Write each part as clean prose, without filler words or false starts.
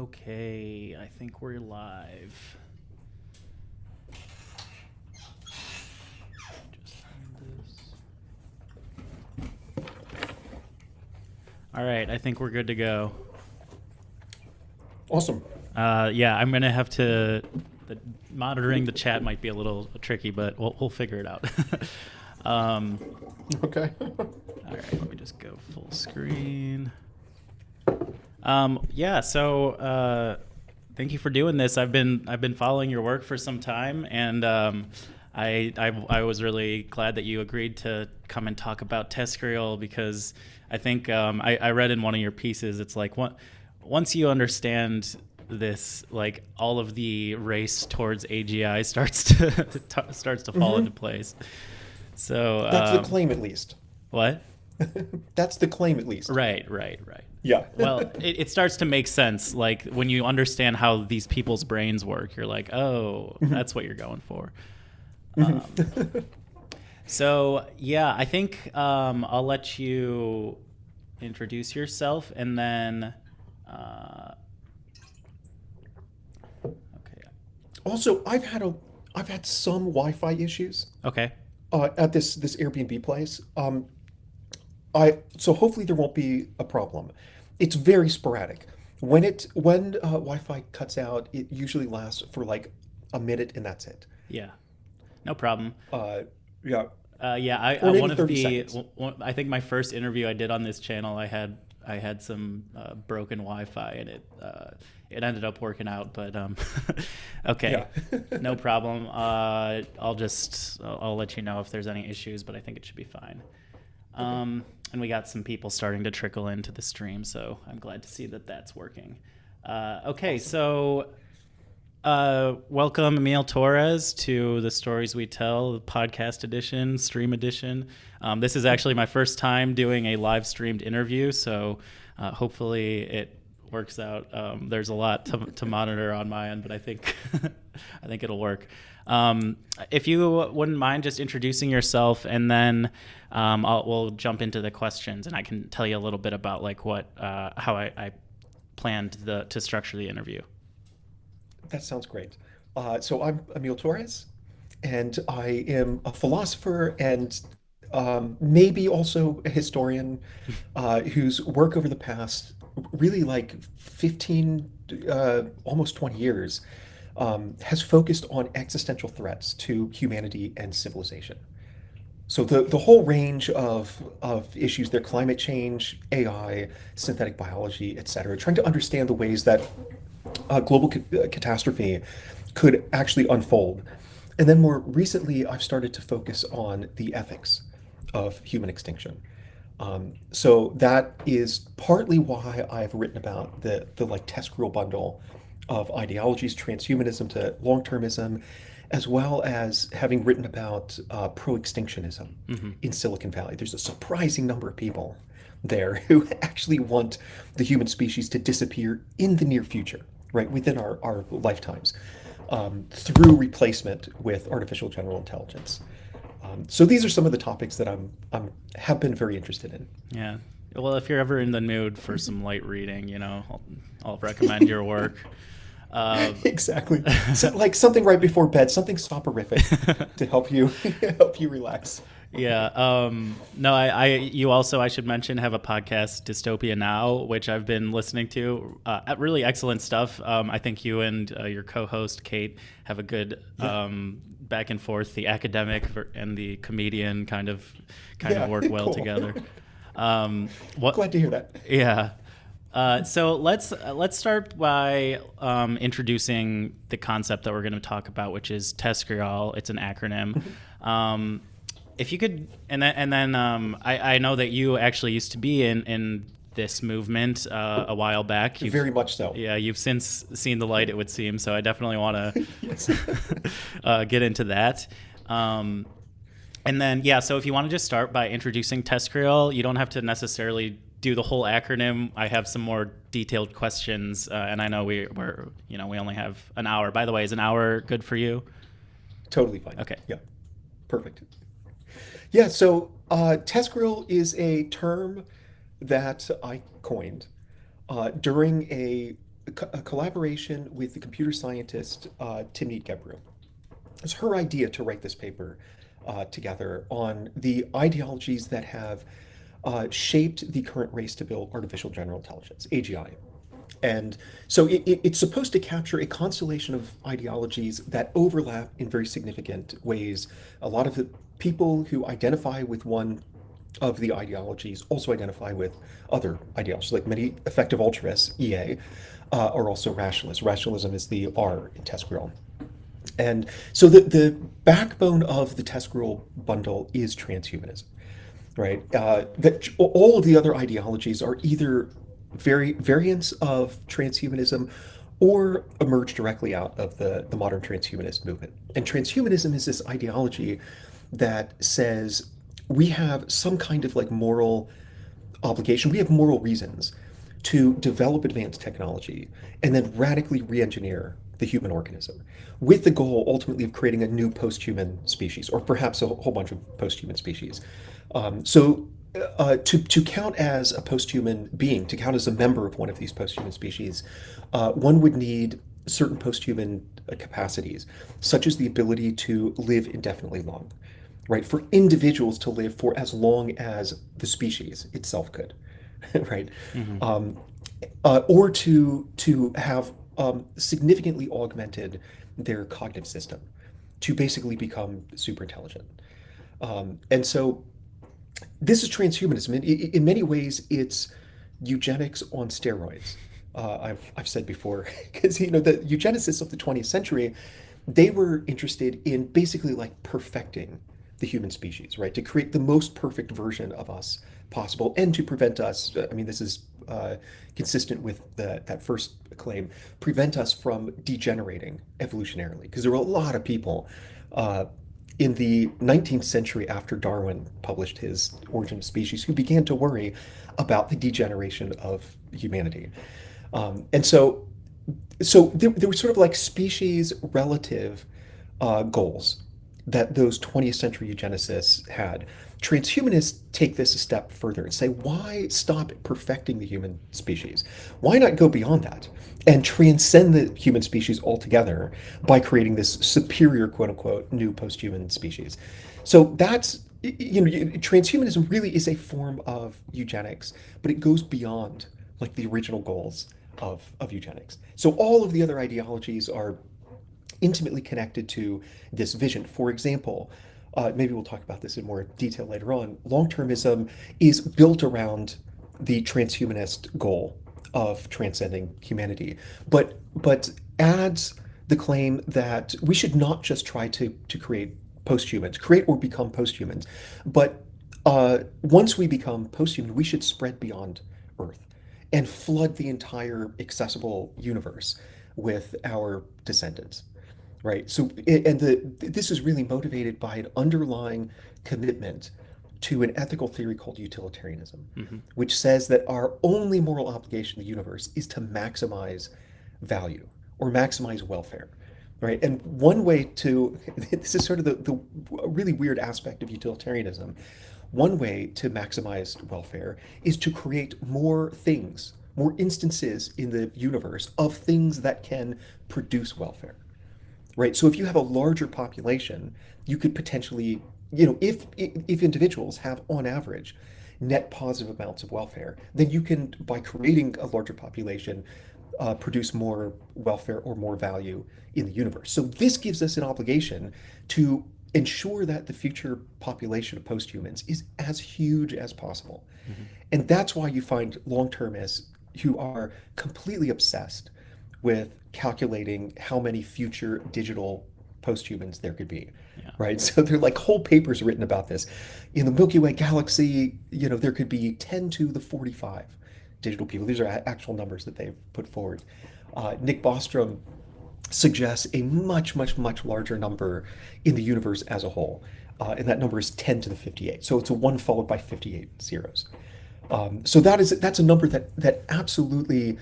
Okay, I think we're live. Just find this. All right, I think we're good to go. Awesome. Yeah, I'm gonna have to. Monitoring the chat might be a little tricky, but we'll figure it out. Okay. All right, let me just go full screen. Yeah, so thank you for doing this. I've been following your work for some time, and I was really glad that you agreed to come and talk about TESCREAL, because I think I read in one of your pieces, it's like once you understand this, like all of the race towards AGI starts to fall into place. So That's the claim, at least. what? That's the claim, at least. Right. Yeah. Well, it starts to make sense. Like when you understand how these people's brains work, you're like, oh, that's what you're going for. So yeah, I think I'll let you introduce yourself, and then okay. Also, I've had some Wi-Fi issues Okay. at this Airbnb place. So hopefully there won't be a problem. It's very sporadic. When Wi-Fi cuts out, it usually lasts for like a minute, and that's it. Yeah. No problem. Yeah. Yeah, Or maybe one of 30 the seconds. I think my first interview I did on this channel, I had some broken Wi-Fi, and it ended up working out. But okay, Yeah. no problem. I'll let you know if there's any issues, but I think it should be fine. And we got some people starting to trickle into the stream, so I'm glad to see that that's working. Okay, so. Welcome, Émile Torres, to the Stories We Tell, the podcast edition, stream edition. This is actually my first time doing a live streamed interview, so hopefully it works out. There's a lot to monitor on my end, but I think I think it'll work. If you wouldn't mind just introducing yourself, and then we'll jump into the questions, and I can tell you a little bit about like how I planned to structure the interview. That sounds great. So I'm Émile Torres, and I am a philosopher and maybe also a historian whose work over the past really like 15, almost 20 years has focused on existential threats to humanity and civilization. So the whole range of issues there, climate change, AI, synthetic biology, et cetera, trying to understand the ways that global catastrophe could actually unfold. And then more recently, I've started to focus on the ethics of human extinction. So that is partly why I've written about the like TESCREAL bundle of ideologies, transhumanism to long-termism, as well as having written about pro-extinctionism in Silicon Valley. There's a surprising number of people there who actually want the human species to disappear in the near future, right, within our lifetimes, through replacement with artificial general intelligence. So these are some of the topics that have been very interested in. Yeah. Well, if you're ever in the mood for some light reading, I'll recommend your work. Exactly. So, like something right before bed, something soporific to help you relax. Yeah. No, you also, I should mention, have a podcast, Dystopia Now, which I've been listening to. Really excellent stuff. I think you and your co-host, Kate, have a good back and forth. The academic and the comedian kind of work well cool. together. Glad to hear that. Yeah. So let's start by introducing the concept that we're going to talk about, which is TESCREAL. It's an acronym. If you could, and then I know that you actually used to be in this movement a while back. Very much so. Yeah, you've since seen the light, it would seem. So I definitely want to Yes. get into that. And then, yeah, so if you want to just start by introducing TESCREAL, you don't have to necessarily do the whole acronym. I have some more detailed questions, and I know we only have an hour. By the way, is an hour good for you? Totally fine. Okay. Yeah. Perfect. Yeah, so TESCREAL is a term that I coined during a a collaboration with the computer scientist Timnit Gebru. It's her idea to write this paper together on the ideologies that have shaped the current race to build artificial general intelligence, AGI. And so it's supposed to capture a constellation of ideologies that overlap in very significant ways. A lot of the people who identify with one of the ideologies also identify with other ideologies, like many effective altruists, EA, are also rationalists. Rationalism is the R in TESCREAL. And so the backbone of the TESCREAL bundle is transhumanism, right? That all of the other ideologies are either variants of transhumanism or emerge directly out of the modern transhumanist movement. And transhumanism is this ideology that says we have some kind of like moral obligation, we have moral reasons to develop advanced technology and then radically re-engineer the human organism with the goal ultimately of creating a new post-human species or perhaps a whole bunch of post-human species. To count as a post-human being, to count as a member of one of these post-human species, one would need certain post-human capacities, such as the ability to live indefinitely long, right? For individuals to live for as long as the species itself could, right? Hmm. Or to have significantly augmented their cognitive system to basically become super intelligent. And so this is transhumanism. In many ways, it's eugenics on steroids. I've said before, because the eugenicists of the 20th century, they were interested in basically like perfecting the human species, right? To create the most perfect version of us possible, and to prevent us. I mean, this is consistent with that first claim. Prevent us from degenerating evolutionarily, because there were a lot of people. In the 19th century, after Darwin published his Origin of Species, who began to worry about the degeneration of humanity. And so there were sort of like species relative goals that those 20th century eugenicists had. Transhumanists take this a step further and say, why stop perfecting the human species? Why not go beyond that and transcend the human species altogether by creating this superior, quote unquote, new post human species? So that's, transhumanism really is a form of eugenics, but it goes beyond like the original goals of eugenics. So all of the other ideologies are intimately connected to this vision. For example, maybe we'll talk about this in more detail later on. Long-termism is built around the transhumanist goal of transcending humanity, but adds the claim that we should not just try to create post-humans, create or become post-humans, but once we become post-human, we should spread beyond Earth and flood the entire accessible universe with our descendants. Right. So, and this is really motivated by an underlying commitment to an ethical theory called utilitarianism, Hmm. which says that our only moral obligation in the universe is to maximize value or maximize welfare. Right. And one way to, this is sort of the really weird aspect of utilitarianism. One way to maximize welfare is to create more things, more instances in the universe of things that can produce welfare. Right. So if you have a larger population, you could potentially, if individuals have on average net positive amounts of welfare, then you can, by creating a larger population, produce more welfare or more value in the universe. So this gives us an obligation to ensure that the future population of post-humans is as huge as possible. Hmm. And that's why you find long-termists who are completely obsessed with calculating how many future digital post-humans there could be, Yeah. right? So there are like whole papers written about this. In the Milky Way galaxy, there could be 10 to the 45 digital people. These are actual numbers that they've put forward. Nick Bostrom suggests a much, much, much larger number in the universe as a whole. And that number is 10 to the 58. So it's a 1 followed by 58 zeros. So that's a number that absolutely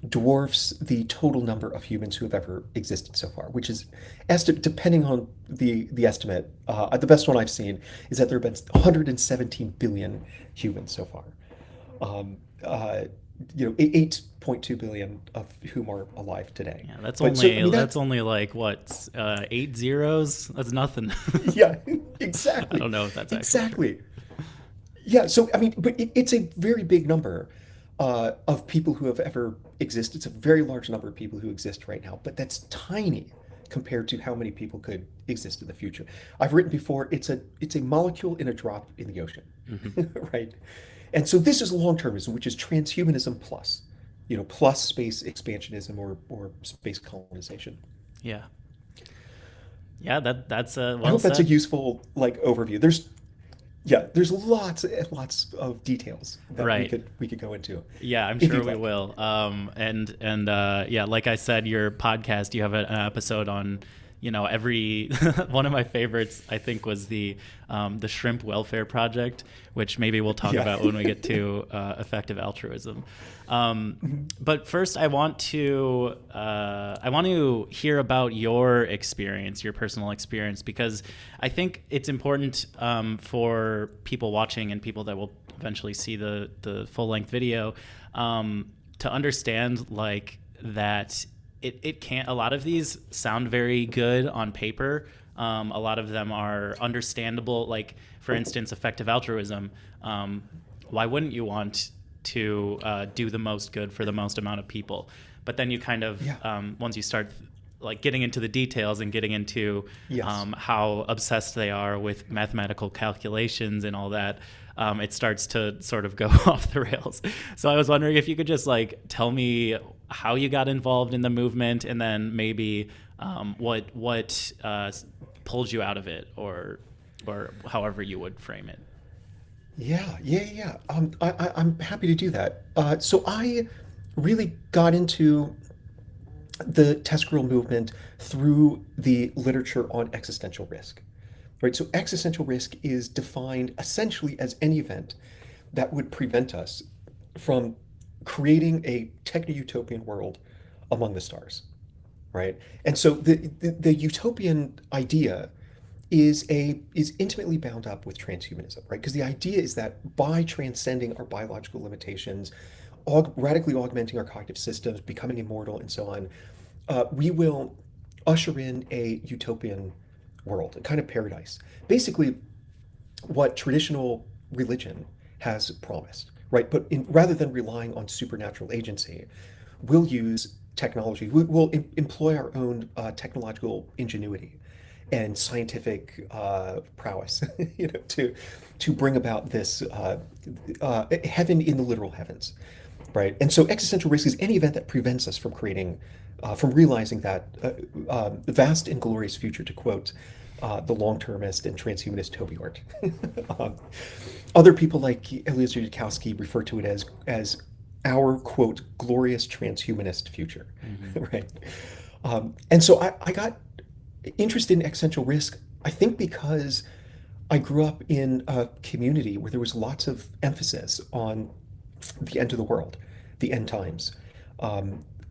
dwarfs the total number of humans who have ever existed so far, which is, depending on the estimate, the best one I've seen is that there have been 117 billion humans so far. Um, uh, 8.2 billion of whom are alive today. Yeah, that's But so, I only mean, that's that's, only like what, 8 zeros. That's nothing. yeah, I exactly. don't know if that's actually true. Exactly. Yeah, so I mean, but it's a very big number of people who have ever existed. It's a very large number of people who exist right now, but that's tiny compared to how many people could exist in the future. I've written before, it's a molecule in a drop in the ocean, Hmm. right? And so this is long-termism, which is transhumanism plus, plus space expansionism or space colonization. Yeah, yeah. That's I well hope that's a said. useful like overview. There's lots and lots of details that we Right. could go into Yeah, I'm if sure you'd we like. will. And yeah, like I said, your podcast, you have an episode on, every one of my favorites. I think was the Shrimp Welfare Project, which maybe we'll talk Yeah. about when we get to effective altruism. Mhm. But first, I want to hear about your experience, your personal experience, because I think it's important for people watching and people that will eventually see the full length video to understand like that it can't. A lot of these sound very good on paper. A lot of them are understandable. Like for instance, effective altruism. Why wouldn't you want to do the most good for the most amount of people? But then you kind of Yeah. once you start like getting into the details and getting into Yes. how obsessed they are with mathematical calculations and all that, it starts to sort of go off the rails. So I was wondering if you could just like tell me how you got involved in the movement, and then maybe what pulled you out of it, or however you would frame it. Yeah, yeah, yeah. I'm happy to do that. So I really got into the TESCREAL movement through the literature on existential risk. Right? So existential risk is defined essentially as any event that would prevent us from creating a techno-utopian world among the stars. Right? And so the utopian idea is intimately bound up with transhumanism, right? Because the idea is that by transcending our biological limitations, radically augmenting our cognitive systems, becoming immortal, and so on, we will usher in a utopian world, a kind of paradise. Basically, what traditional religion has promised, right? But rather than relying on supernatural agency, we'll use technology. We'll employ our own technological ingenuity and scientific prowess, to bring about this heaven in the literal heavens, right? And so existential risk is any event that prevents us from realizing that vast and glorious future, to quote the long-termist and transhumanist Toby Ort. um, Other people like Eliezer Yudkowsky refer to it as our quote glorious transhumanist future, Mm-hmm. right? And so I got interested in existential risk, I think because I grew up in a community where there was lots of emphasis on the end of the world, the end times.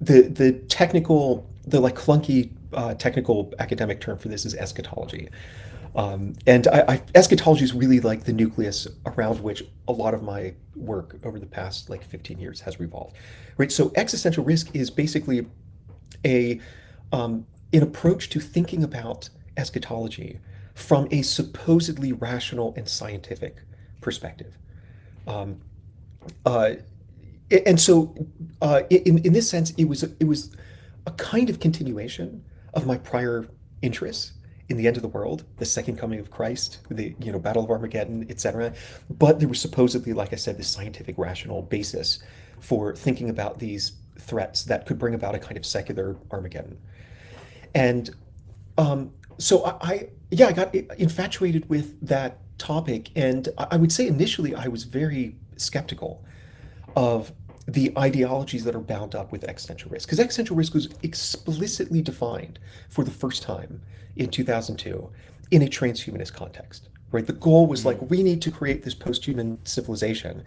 The technical, the like clunky technical academic term for this is eschatology. And eschatology is really like the nucleus around which a lot of my work over the past like 15 years has revolved, right? So existential risk is basically a an approach to thinking about eschatology from a supposedly rational and scientific perspective. Um, uh, and so, in this sense, it was a kind of continuation of my prior interests in the end of the world, the second coming of Christ, the Battle of Armageddon, etc. But there was supposedly, like I said, this scientific rational basis for thinking about these threats that could bring about a kind of secular Armageddon. And so yeah, I got infatuated with that topic, and I would say initially I was very skeptical of the ideologies that are bound up with existential risk. Because existential risk was explicitly defined for the first time in 2002 in a transhumanist context. Right? The goal was like, Mm. we need to create this post-human civilization.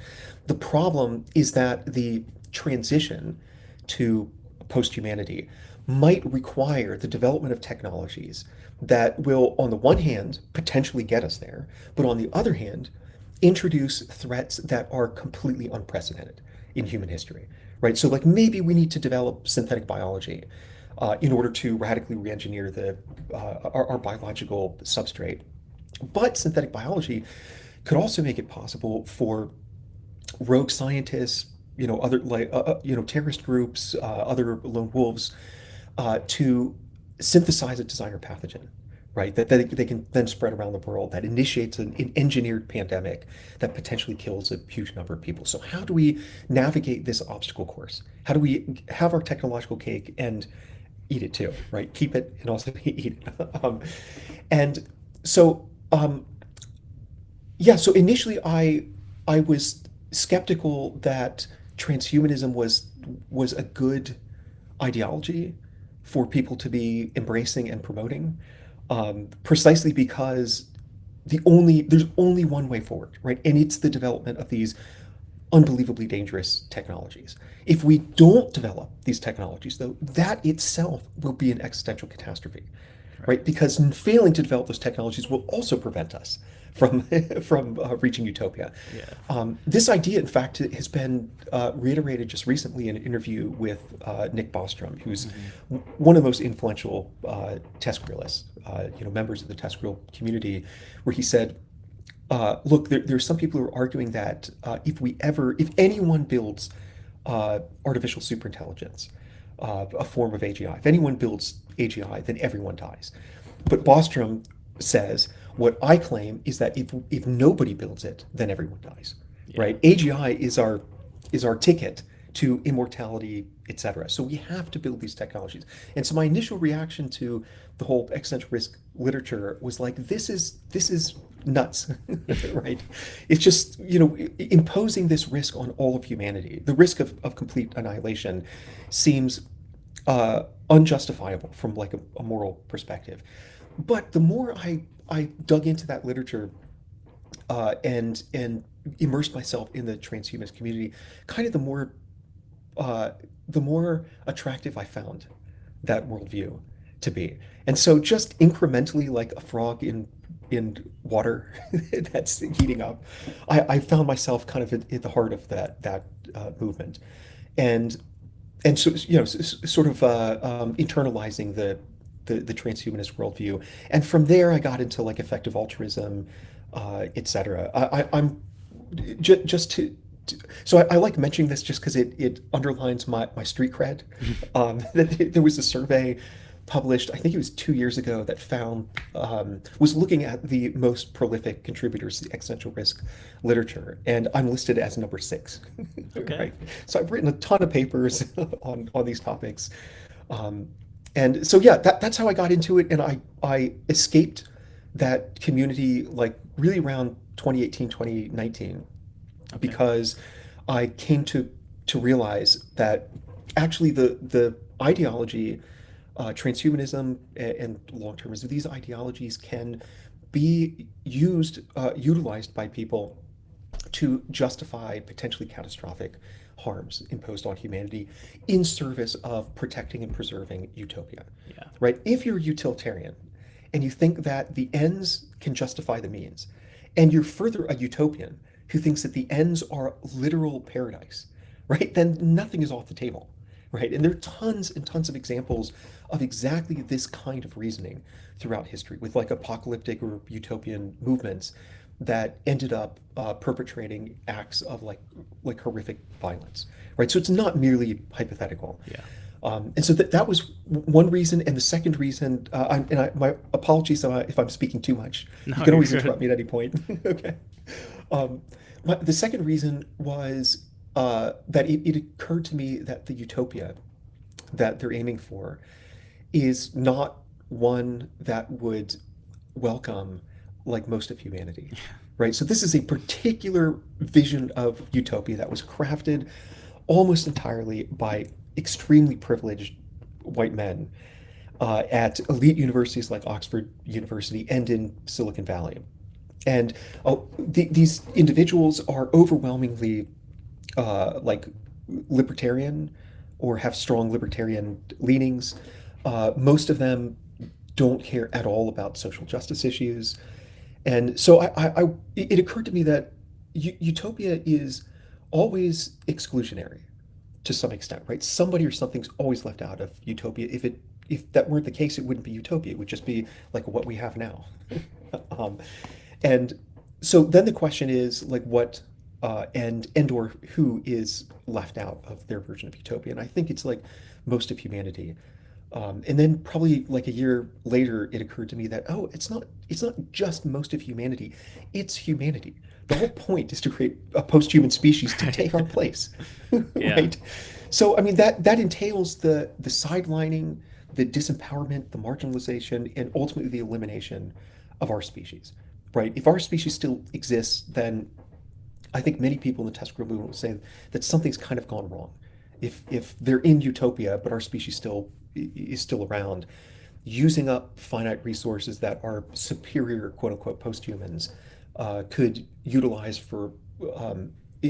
The problem is that the transition to post-humanity might require the development of technologies that will, on the one hand, potentially get us there, but on the other hand, introduce threats that are completely unprecedented in human history, right? So like maybe we need to develop synthetic biology in order to radically re-engineer our biological substrate. But synthetic biology could also make it possible for rogue scientists, other like terrorist groups, other lone wolves, to synthesize a designer pathogen, right? That they can then spread around the world, that initiates an engineered pandemic that potentially kills a huge number of people. So how do we navigate this obstacle course? How do we have our technological cake and eat it too, right? Keep it and also eat it. And so yeah, so initially I was skeptical that transhumanism was a good ideology for people to be embracing and promoting, precisely because there's only one way forward, right? And it's the development of these unbelievably dangerous technologies. If we don't develop these technologies, though, that itself will be an existential catastrophe, Right. right? Because failing to develop those technologies will also prevent us from from reaching utopia. Yeah. This idea, in fact, has been reiterated just recently in an interview with Nick Bostrom, who's one of the most influential TESCREAlists, members of the TESCREAL community, where he said, look, there's some people who are arguing that if anyone builds artificial superintelligence, a form of AGI, if anyone builds AGI, then everyone dies. But Bostrom says, what I claim is that if nobody builds it, then everyone dies, Yeah. right? AGI is our ticket to immortality, etc. So we have to build these technologies. And so my initial reaction to the whole existential risk literature was like, this is nuts, right? It's just, imposing this risk on all of humanity. The risk of complete annihilation seems unjustifiable from like a moral perspective. But the more I dug into that literature and immersed myself in the transhumanist community, kind of the more attractive I found that worldview to be. And so just incrementally, like a frog in water that's heating up, I found myself kind of at the heart of that movement, and so sort of internalizing the transhumanist worldview, and from there I got into like effective altruism, etc. I'm just so I like mentioning this just because it underlines my street cred. There was a survey published, I think it was 2 years ago, that found was looking at the most prolific contributors to the existential risk literature, and I'm listed as number 6. Okay. Right. So I've written a ton of papers on these topics, and so yeah, that's how I got into it, and I escaped that community like really around 2018, 2019, Okay. because I came to realize that actually the ideology, transhumanism and long-termism, these ideologies can be utilized by people to justify potentially catastrophic harms imposed on humanity in service of protecting and preserving utopia. Yeah. Right? If you're a utilitarian and you think that the ends can justify the means, and you're further a utopian who thinks that the ends are literal paradise, right? Then nothing is off the table, right? And there are tons and tons of examples of exactly this kind of reasoning throughout history, with like apocalyptic or utopian movements that ended up perpetrating acts of like horrific violence, right? So it's not merely hypothetical. Yeah. And so that was one reason, and the second reason, my apologies if I'm speaking too much. No, You can you're always good. interrupt me at any point. Okay. Um, the second reason was that it occurred to me that the utopia that they're aiming for is not one that would welcome like most of humanity, right? So this is a particular vision of utopia that was crafted almost entirely by extremely privileged white men at elite universities like Oxford University and in Silicon Valley. And these individuals are overwhelmingly like libertarian or have strong libertarian leanings. Most of them don't care at all about social justice issues. And so it occurred to me that utopia is always exclusionary to some extent, right? Somebody or something's always left out of utopia. If that weren't the case, it wouldn't be utopia. It would just be like what we have now. um, and so then the question is like what and or who is left out of their version of utopia? And I think it's like most of humanity. And then probably like a year later, it occurred to me that it's not just most of humanity, it's humanity. The whole point is to create a post-human species to Right. take our place, Yeah. right? So I mean that entails the sidelining, the disempowerment, the marginalization, and ultimately the elimination of our species, right? If our species still exists, then I think many people in the TESCREAL movement will say that something's kind of gone wrong. If they're in utopia, but our species still is still around, using up finite resources that our superior quote unquote posthumans could utilize for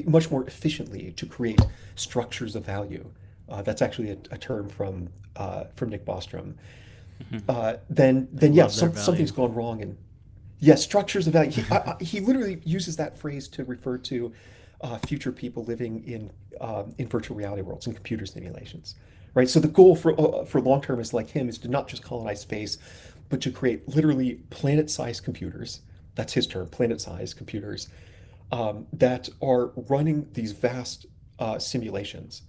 much more efficiently to create structures of value. That's actually a term from Nick Bostrom. Mhm. I Then yeah, love their something's value. gone wrong, and yes, structures of value. He literally uses that phrase to refer to future people living in virtual reality worlds and computer simulations, right? So the goal for long termists like him is to not just colonize space, but to create literally planet-sized computers. That's his term, planet-sized computers that are running these vast simulations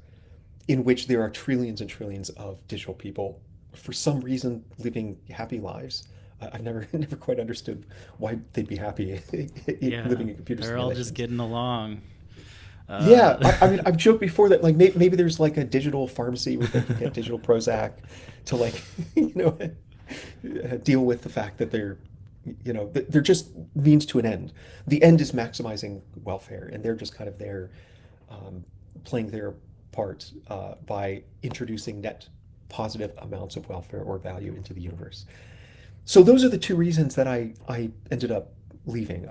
in which there are trillions and trillions of digital people for some reason living happy lives. I've never never quite understood why they'd be happy Yeah, living in computer they're all just simulations. getting along. Yeah, Uh, I mean, I've joked before that like maybe there's like a digital pharmacy where they can get digital Prozac to like you know deal with the fact that they're just means to an end. The end is maximizing welfare, and they're just kind of there um, playing their part by introducing net positive amounts of welfare or value into the universe. So those are the two reasons that I ended up leaving.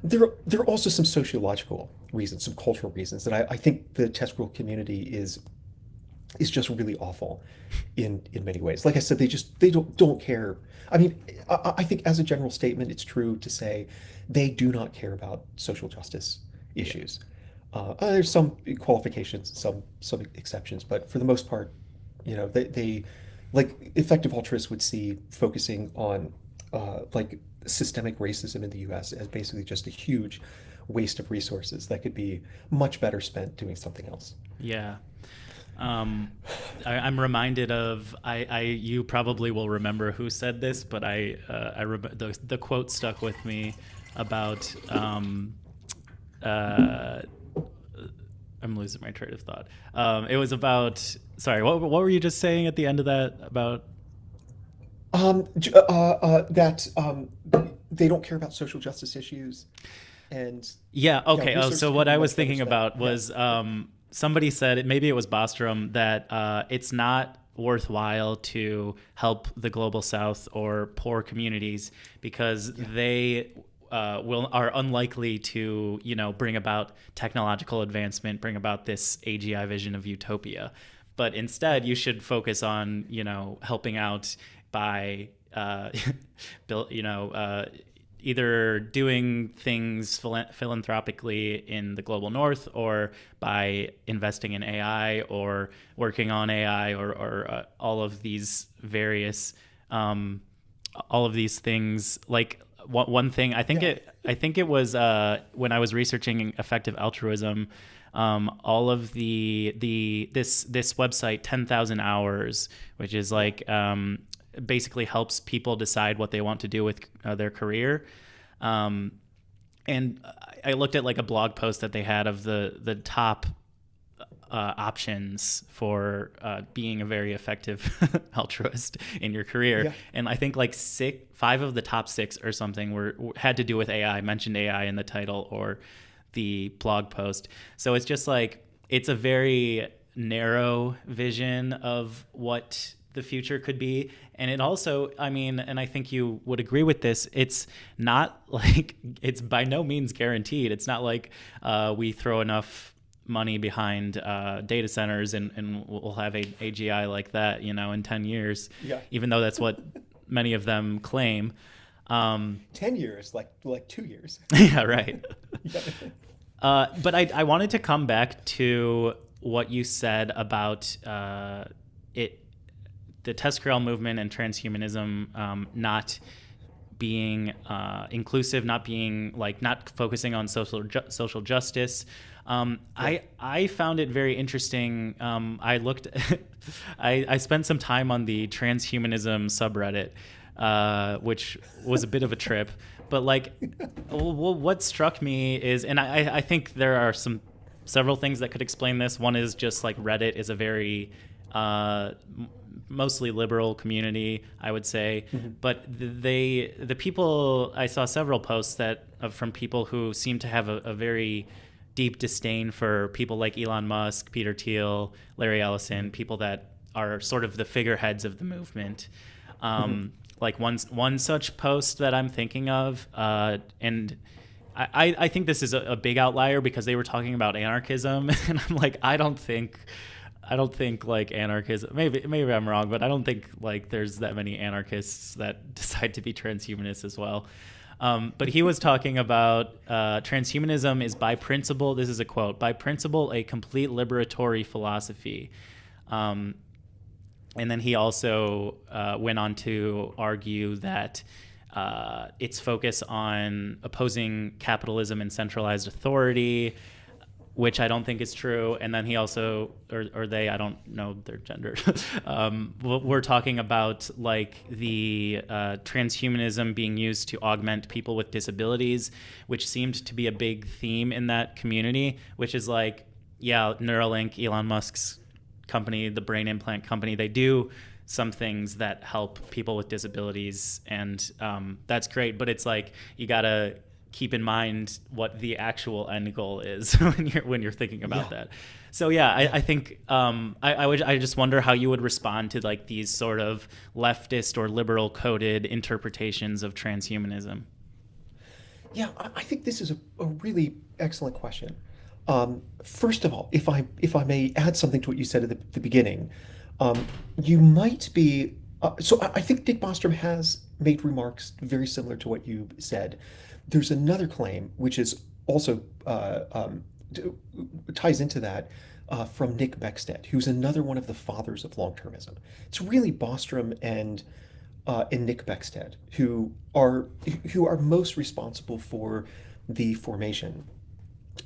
There are also some sociological reasons, some cultural reasons that I think the TESCREAL community is just really awful in many ways. Like I said, they don't care. I mean, I think as a general statement, it's true to say they do not care about social justice yeah. issues. There's some qualifications, some exceptions, but for the most part, they like effective altruists would see focusing on like systemic racism in the U.S. as basically just a huge waste of resources that could be much better spent doing something else. Yeah. Um, I'm reminded of you probably will remember who said this, but the quote stuck with me about uh, I'm losing my train of thought. It was about sorry, what were you just saying at the end of that about? That they don't care about social justice issues, and Yeah. yeah, Okay. Oh, resources so could what be I was much better thinking spent. about Yeah, was somebody said it. Maybe it was Bostrom that it's not worthwhile to help the global south or poor communities because yeah, they are unlikely to bring about technological advancement, bring about this AGI vision of utopia. But yeah, instead, you should focus on helping out by build, either doing things philanthropically in the global north or by investing in AI or working on AI or all of these various all of these things like one thing yeah, I think it was when I was researching effective altruism all of this website 10,000 hours which is yeah, like basically helps people decide what they want to do with their career. Um, and I looked at like a blog post that they had of the top options for being a very effective altruist in your career. yeah, And I think like five of the top six or something had to do with AI, mentioned AI in the title or the blog post. So it's just like it's a very narrow vision of what the future could be. And it also, I mean, and I think you would agree with this, it's not like, it's by no means guaranteed. It's not like we throw enough money behind data centers and we'll have a AGI like that, in 10 years, yeah. even though that's what many of them claim. Um, 10 years, like 2 years. yeah, right. Yeah, But I wanted to come back to what you said about it, the TESCREAL movement and transhumanism not being inclusive, not being like not focusing on social justice. I found it very interesting. I looked, I spent some time on the transhumanism subreddit, which was a bit of a trip. But like, what struck me is, and I think there are several things that could explain this. One is just like Reddit is a very mostly liberal community, I would say. Mm-hmm. But the people, I saw several posts that from people who seem to have a very deep disdain for people like Elon Musk, Peter Thiel, Larry Ellison, people that are sort of the figureheads of the movement. Like one such post that I'm thinking of, and I think this is a big outlier because they were talking about anarchism, and I'm like, I don't think like anarchism. Maybe I'm wrong, but I don't think like there's that many anarchists that decide to be transhumanists as well. But he was talking about transhumanism is by principle. This is a quote: by principle, a complete liberatory philosophy. And then he also went on to argue that its focus on opposing capitalism and centralized authority, which I don't think is true. And then he also, or they, I don't know their gender, we're talking about like the transhumanism being used to augment people with disabilities, which seemed to be a big theme in that community, which is like, yeah, Neuralink, Elon Musk's company, the brain implant company, they do some things that help people with disabilities, and that's great. But it's like you gotta keep in mind what the actual end goal is when you're thinking about that. So yeah, I think I just wonder how you would respond to like these sort of leftist or liberal coded interpretations of transhumanism. Yeah, I think this is a really excellent question. First of all, if I may add something to what you said at the beginning, you might be. I think Dick Bostrom has made remarks very similar to what you said. There's another claim which is also ties into that from Nick Beckstead, who's another one of the fathers of long-termism. It's really Bostrom and Nick Beckstead who are most responsible for the formation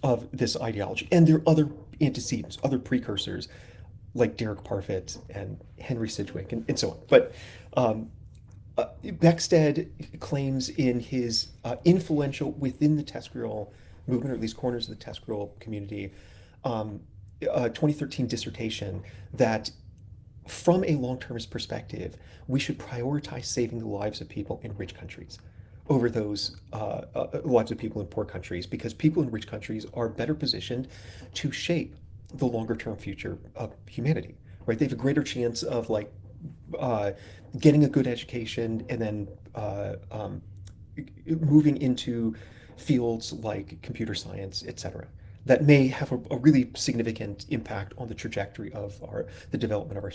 of this ideology. And there are other antecedents, other precursors, like Derek Parfit and Henry Sidgwick and so on. But Beckstead claims in his influential within the TESCREAL movement, or at least corners of the TESCREAL community, 2013 dissertation that from a long-termist perspective, we should prioritize saving the lives of people in rich countries over those lives of people in poor countries, because people in rich countries are better positioned to shape the longer term future of humanity, right? They have a greater chance of like getting a good education and then moving into fields like computer science, etc., that may have a really significant impact on the trajectory of the development of our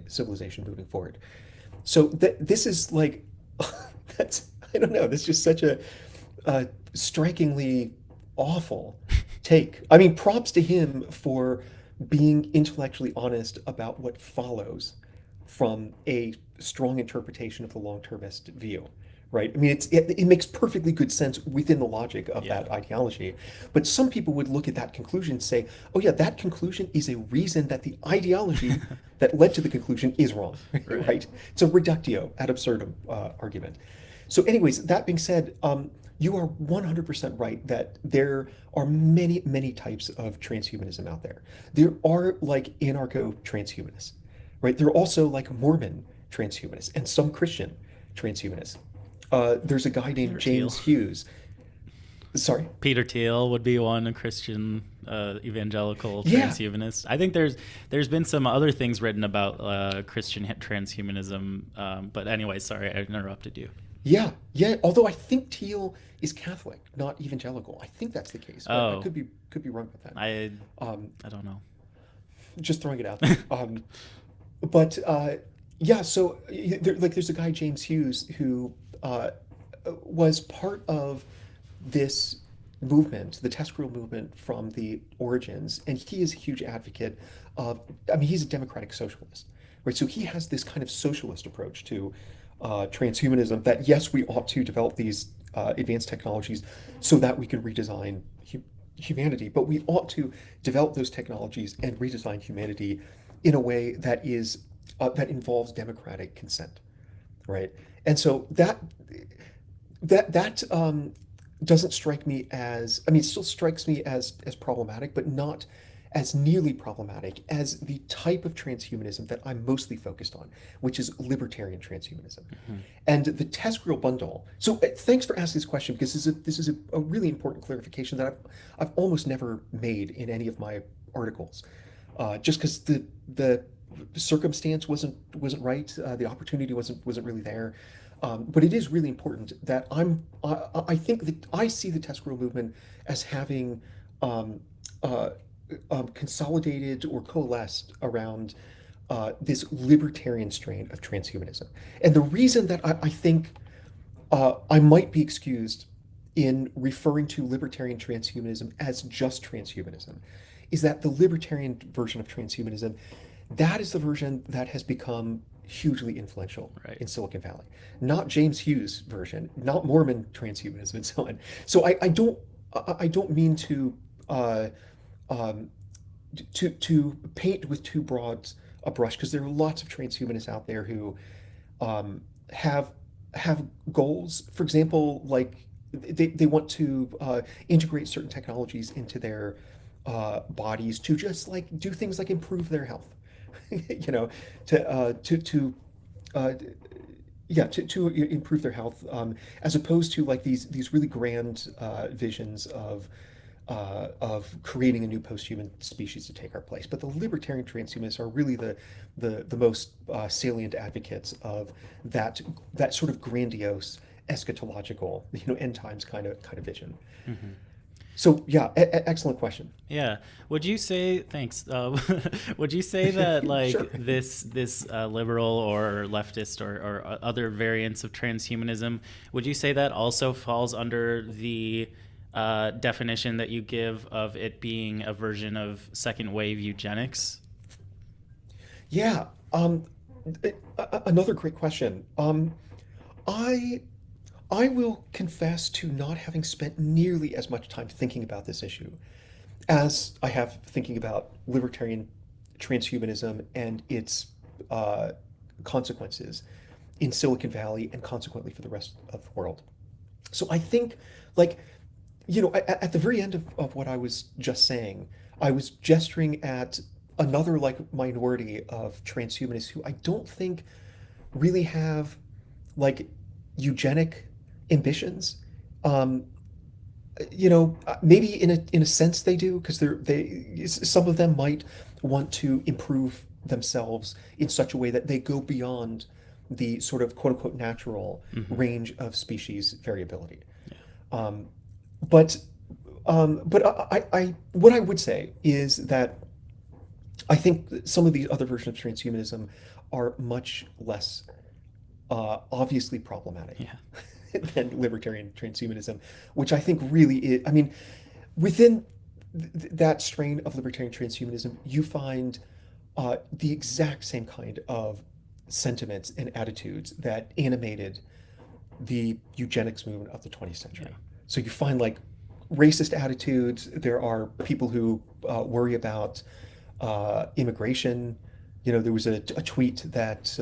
civilization moving forward. So this is like that's I don't know. That's just such a strikingly awful take. I mean, props to him for being intellectually honest about what follows from a strong interpretation of the long-termist view, right? I mean, it makes perfectly good sense within the logic of that ideology. But some people would look at that conclusion and say, oh yeah, that conclusion is a reason that the ideology that led to the conclusion is wrong, right? It's a reductio ad absurdum argument. So anyways, that being said, you are 100% right that there are many, many types of transhumanism out there. There are like anarcho-transhumanists, right? There are also like Mormon transhumanists and some Christian transhumanists. There's a guy named James Hughes. Sorry? Peter Thiel would be one, a Christian evangelical transhumanist. I think there's been some other things written about Christian transhumanism. But anyway, sorry, I interrupted you. Yeah. Although I think Thiel is Catholic, not evangelical. I think that's the case. But I could be wrong about that. I don't know. Just throwing it out there. But yeah, so there's a guy James Hughes who was part of this movement, the TESCREAL movement from the origins, and he is a huge advocate of, I mean, he's a democratic socialist, right? So he has this kind of socialist approach to transhumanism that, yes, we ought to develop these advanced technologies so that we can redesign humanity, but we ought to develop those technologies and redesign humanity in a way that is that involves democratic consent, right? And so that doesn't strike me as, I mean, it still strikes me as problematic, but not as nearly problematic as the type of transhumanism that I'm mostly focused on, which is libertarian transhumanism. Hmm. And the TESCREAL bundle. So thanks for asking this question, because this is a really important clarification that I've almost never made in any of my articles, just because the circumstance wasn't right, the opportunity wasn't really there. But it is really important that I think that I see the TESCREAL movement as having um, uh, consolidated or coalesced around this libertarian strain of transhumanism. And the reason that I think I might be excused in referring to libertarian transhumanism as just transhumanism is that the libertarian version of transhumanism, that is the version that has become hugely influential Right. in Silicon Valley. Not James Hughes' version, not Mormon transhumanism, and so on. So I don't mean uh, um, to paint with too broad a brush, because there are lots of transhumanists out there who um, have have goals. For example, like they want to integrate certain technologies into their bodies to just like do things like improve their health. you know, to uh, yeah, to improve their health, as opposed to like these really grand visions of creating a new post-human species to take our place. But the libertarian transhumanists are really the most salient advocates of that sort of grandiose eschatological, end times kind of vision. Hmm. So yeah, excellent question. Yeah. Would you say, thanks? Would you say that Sure. like this liberal or leftist or other variants of transhumanism, would you say that also falls under the definition that you give of it being a version of second wave eugenics? Yeah. Another great question. I I will confess to not having spent nearly as much time thinking about this issue as I have thinking about libertarian transhumanism and its uh, consequences in Silicon Valley and consequently for the rest of the world. So I think, like, at the very end of what I was just saying, I was gesturing at another like minority of transhumanists who I don't think really have like eugenic ambitions. Um, maybe in a sense they do, because some of them might want to improve themselves in such a way that they go beyond the sort of quote unquote natural Hmm. range of species variability. Yeah. Um, but but what I would say is that I think that some of these other versions of transhumanism are much less obviously problematic Yeah. than libertarian transhumanism, which I think really is. I mean, within that strain of libertarian transhumanism, you find the exact same kind of sentiments and attitudes that animated the eugenics movement of the 20th Yeah. century. So you find like racist attitudes. There are people who worry about immigration. There was a tweet that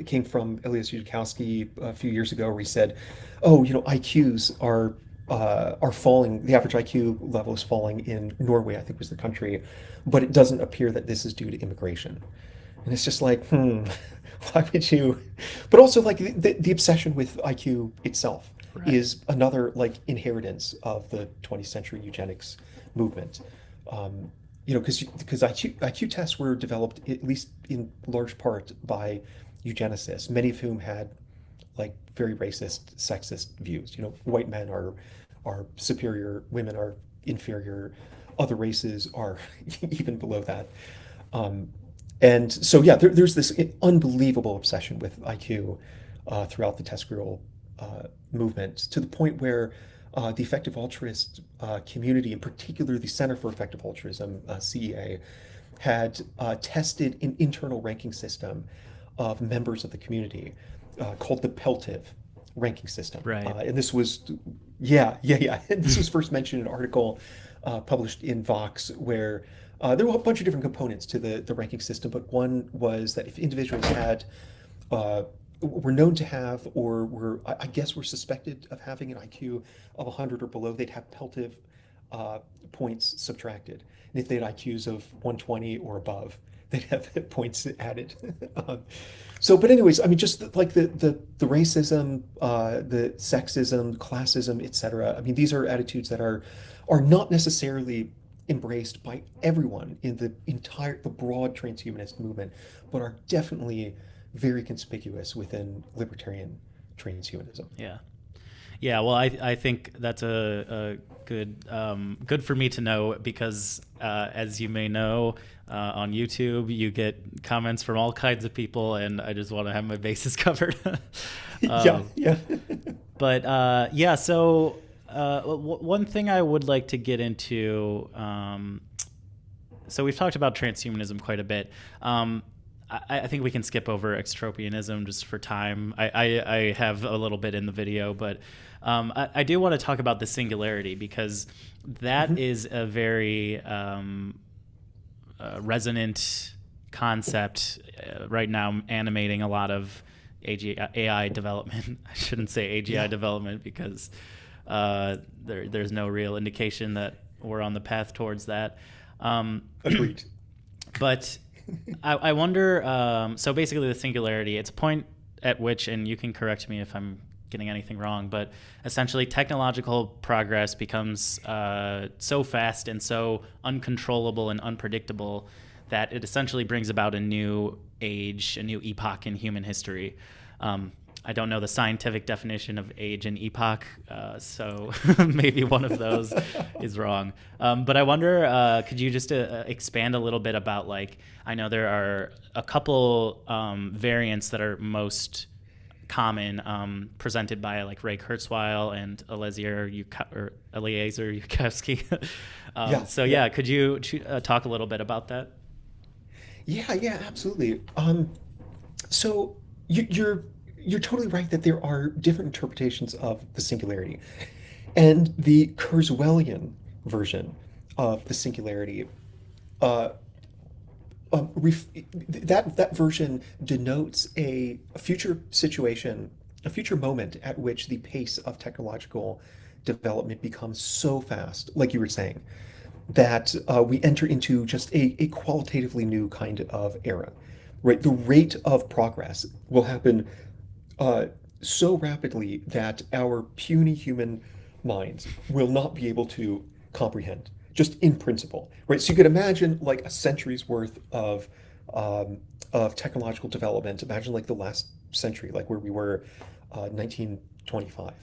came from Elias Yudkowsky a few years ago, where he said, "Oh, IQs are falling. The average IQ level is falling in Norway, I think was the country, but it doesn't appear that this is due to immigration." And it's just like, why would you? But also, like the obsession with IQ itself Right. is another like inheritance of the 20th century eugenics movement. Because IQ tests were developed at least in large part by eugenicists, many of whom had like very racist, sexist views. White men are superior, women are inferior, other races are even below that. Um, and so, yeah, there's this unbelievable obsession with IQ throughout the TESCREAL movement, to the point where the effective altruist community, in particular the Center for Effective Altruism, CEA, had tested an internal ranking system of members of the community called the Peltiv ranking system. Right. And this was, yeah, yeah, yeah. And this was first mentioned in an article published in Vox where there were a bunch of different components to the ranking system, but one was that if individuals had uh, were known to have, or were, I guess, were suspected of having an IQ of 100 or below, they'd have Peltiv uh, points subtracted. And if they had IQs of 120 or above, they'd have points added. But anyways, I mean, just like the racism, the sexism, classism, etc. I mean, these are attitudes that are not necessarily embraced by everyone in the broad transhumanist movement, but are definitely very conspicuous within libertarian transhumanism. Yeah. Yeah, well, I think that's a good for me to know because as you may know, on YouTube you get comments from all kinds of people, and I just want to have my bases covered. Yeah, yeah. But yeah, so one thing I would like to get into. So we've talked about transhumanism quite a bit. I think we can skip over extropianism just for time. I have a little bit in the video, but I do want to talk about the singularity because that is a very resonant concept right now, animating a lot of AI development. I shouldn't say AGI development because there's no real indication that we're on the path towards that. Agreed. But I wonder, so basically the singularity, it's a point at which, and you can correct me if I'm getting anything wrong, but essentially technological progress becomes so fast and so uncontrollable and unpredictable that it essentially brings about a new age, a new epoch in human history. I don't know the scientific definition of age and epoch, so maybe one of those is wrong. But I wonder, could you just expand a little bit about, like, I know there are a couple variants that are most common, presented by like Ray Kurzweil and Eliezer Yudkowsky. So yeah, could you talk a little bit about that? Yeah, yeah, absolutely. So you're totally right that there are different interpretations of the singularity, and the Kurzweilian version of the singularity, uh, that version denotes a future situation, a future moment at which the pace of technological development becomes so fast, like you were saying, that we enter into just a qualitatively new kind of era, right? The rate of progress will happen uh, so rapidly that our puny human minds will not be able to comprehend, just in principle, right? So you could imagine like a century's worth of technological development. Imagine like the last century, like where we were, 1925.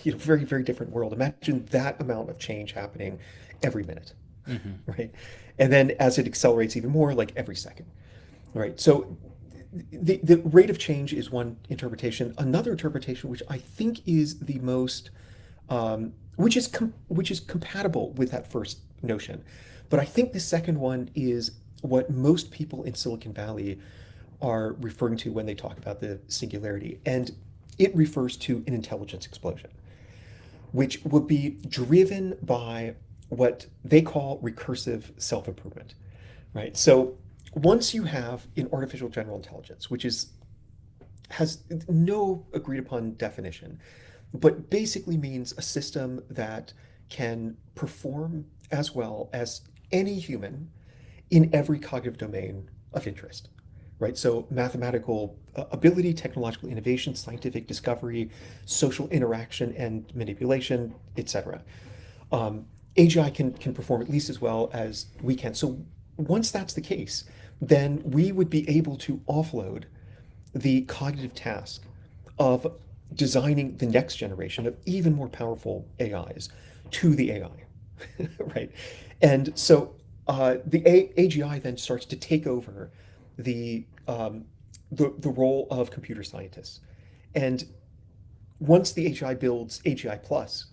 Very, very different world. Imagine that amount of change happening every minute, right? And then as it accelerates even more, like every second, right? So the rate of change is one interpretation. Another interpretation, which I think is the most, which is compatible with that first notion, but I think the second one is what most people in Silicon Valley are referring to when they talk about the singularity, and it refers to an intelligence explosion, which would be driven by what they call recursive self-improvement, right? So once you have an artificial general intelligence, which has no agreed upon definition, but basically means a system that can perform as well as any human in every cognitive domain of interest, right? So mathematical ability, technological innovation, scientific discovery, social interaction and manipulation, etc. AGI can perform at least as well as we can. So once that's the case, then we would be able to offload the cognitive task of designing the next generation of even more powerful AIs to the AI, right? And so AGI then starts to take over the role of computer scientists, and once the AGI builds AGI plus,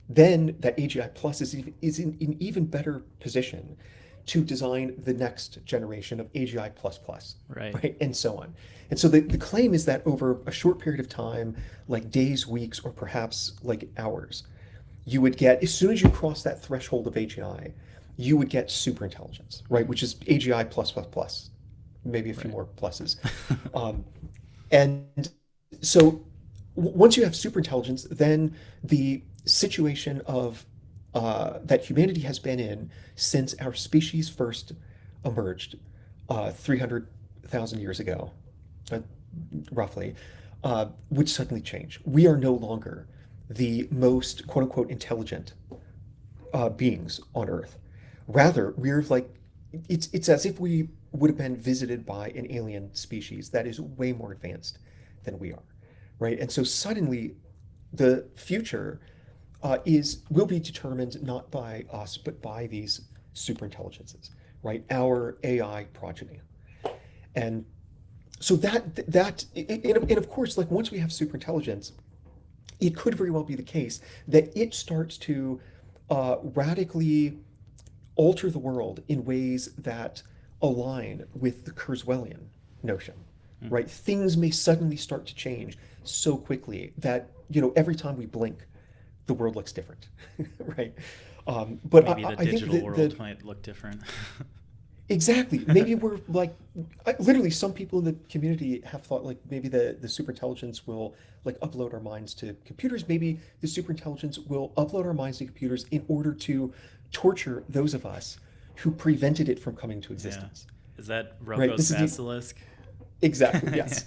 then that AGI plus is in an even better position to design the next generation of AGI plus plus, Right. right? And so on. And so the claim is that over a short period of time, like days, weeks, or perhaps like hours, you would get, as soon as you cross that threshold of AGI, you would get super intelligence, right? Which is AGI plus plus plus, maybe a few Right. more pluses. Um, and so once you have superintelligence, then the situation of that humanity has been in since our species first emerged 300,000 years ago, uh, roughly, would suddenly change. We are no longer the most quote unquote intelligent beings on Earth. Rather, we're like, it's as if we would have been visited by an alien species that is way more advanced than we are, right? And so suddenly, the future is will be determined not by us but by these superintelligences, right? Our AI progeny, and so and of course, like once we have superintelligence, it could very well be the case that it starts to radically alter the world in ways that align with the Kurzweilian notion, Mhm. right? Things may suddenly start to change so quickly that, every time we blink, the world looks different, right? But Maybe the I think digital that world might look different. exactly. Maybe we're like, literally, some people in the community have thought like maybe the superintelligence will like upload our minds to computers. Maybe the superintelligence will upload our minds to computers in order to torture those of us who prevented it from coming to Yeah. existence. Is that Right? Rocco's This is the basilisk? exactly yes.